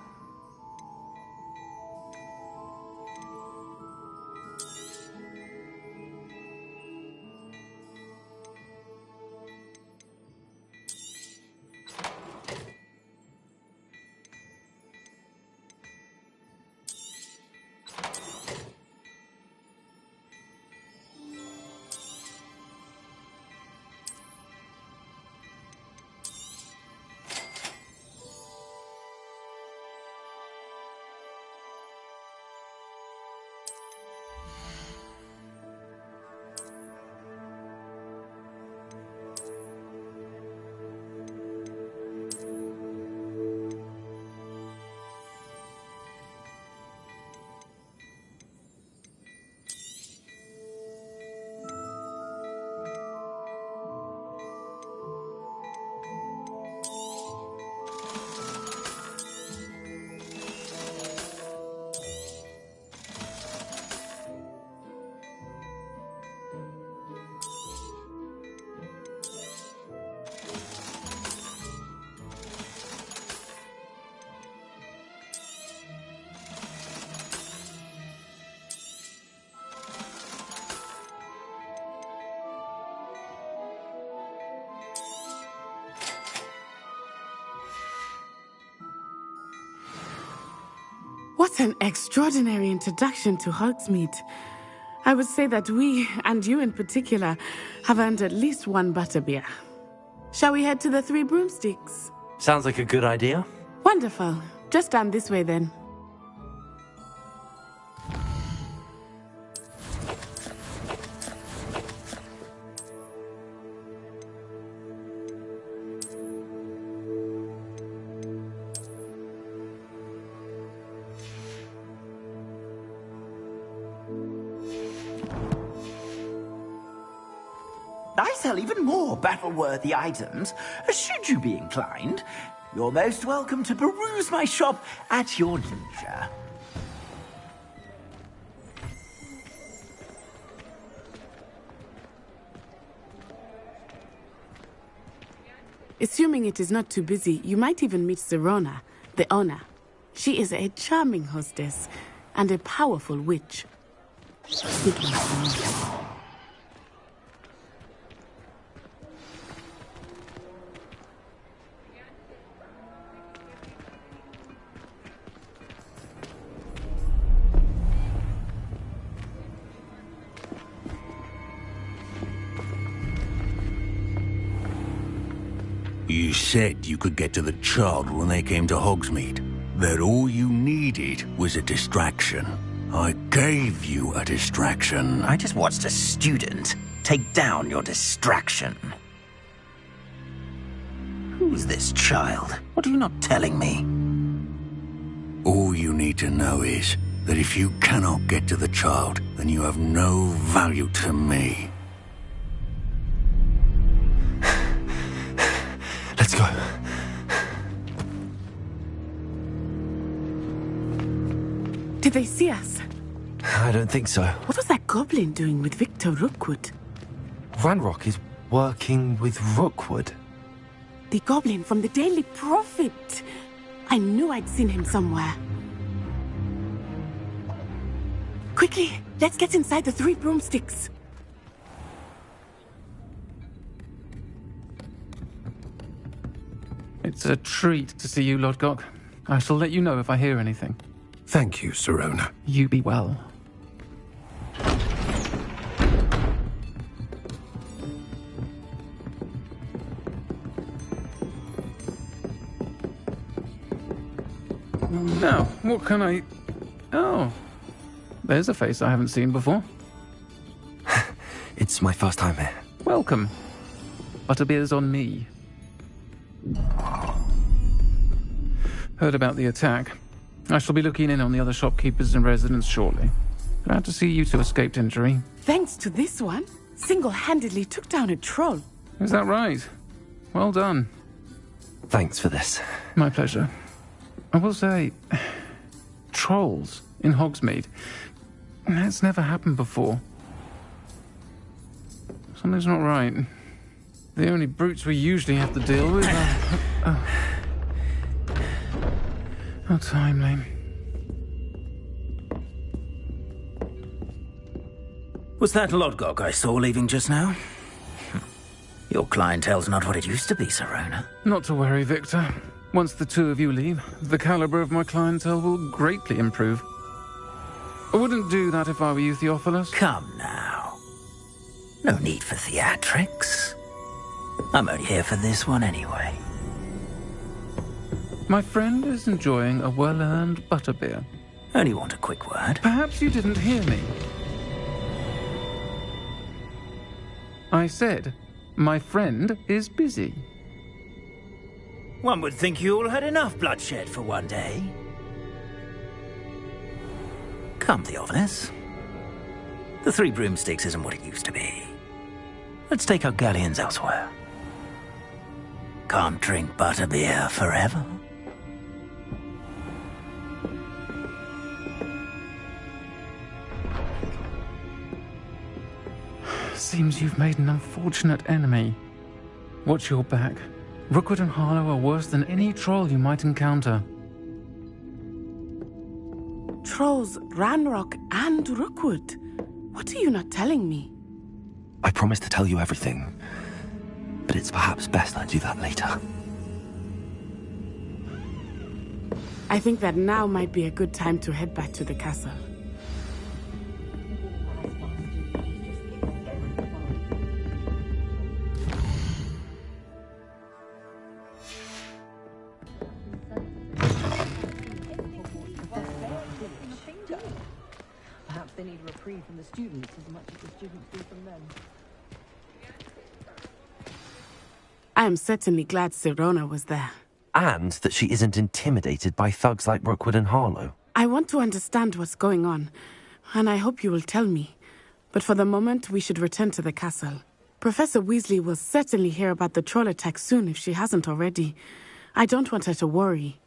What an extraordinary introduction to Hogsmeade. I would say that we, and you in particular, have earned at least one butterbeer. Shall we head to the Three Broomsticks? Sounds like a good idea. Wonderful. Just down this way then. I sell even more battle-worthy items. Should you be inclined, you're most welcome to peruse my shop at your leisure. Assuming it is not too busy, you might even meet Zerona, the owner. She is a charming hostess and a powerful witch. Good one for me. You said you could get to the child when they came to Hogsmeade. that all you needed was a distraction. I gave you a distraction. I just watched a student take down your distraction. Who's this child? What are you not telling me? All you need to know is that if you cannot get to the child, then you have no value to me. Let's go. Did they see us? I don't think so. What was that goblin doing with Victor Rookwood? Ranrock is working with Rookwood. The goblin from the Daily Prophet. I knew I'd seen him somewhere. Quickly, let's get inside the 3 broomsticks. It's a treat to see you, Lodgok. I shall let you know if I hear anything. Thank you, Sirona. You be well. Now, what can I... Oh, there's a face I haven't seen before. It's my first time here. Welcome. Butterbeer's on me. Heard about the attack. I shall be looking in on the other shopkeepers and residents shortly. Glad to see you two escaped injury. Thanks to this one, single-handedly took down a troll. Is that right? Well done. Thanks for this. My pleasure. I will say, trolls in Hogsmeade. That's never happened before. Something's not right. The only brutes we usually have to deal with are... How timely. Was that Lodgok I saw leaving just now? Your clientele's not what it used to be, Sirona. Not to worry, Victor. Once the two of you leave, the caliber of my clientele will greatly improve. I wouldn't do that if I were you, Theophilus. Come now. No need for theatrics. I'm only here for this one anyway. My friend is enjoying a well-earned butterbeer. Only want a quick word. Perhaps you didn't hear me. I said, my friend is busy. One would think you all had enough bloodshed for one day. Come, Theophilus. The 3 broomsticks isn't what it used to be. Let's take our galleons elsewhere. Can't drink butterbeer forever. Seems you've made an unfortunate enemy. Watch your back. Rookwood and Harlow are worse than any troll you might encounter. Trolls, Ranrock, and Rookwood. What are you not telling me? I promise to tell you everything, but it's perhaps best I do that later. I think that now might be a good time to head back to the castle. Perhaps they need a reprieve from the students as much as the students do from them. I am certainly glad Sirona was there. And that she isn't intimidated by thugs like Rookwood and Harlow. I want to understand what's going on, and I hope you will tell me. But for the moment, we should return to the castle. Professor Weasley will certainly hear about the troll attack soon if she hasn't already. I don't want her to worry.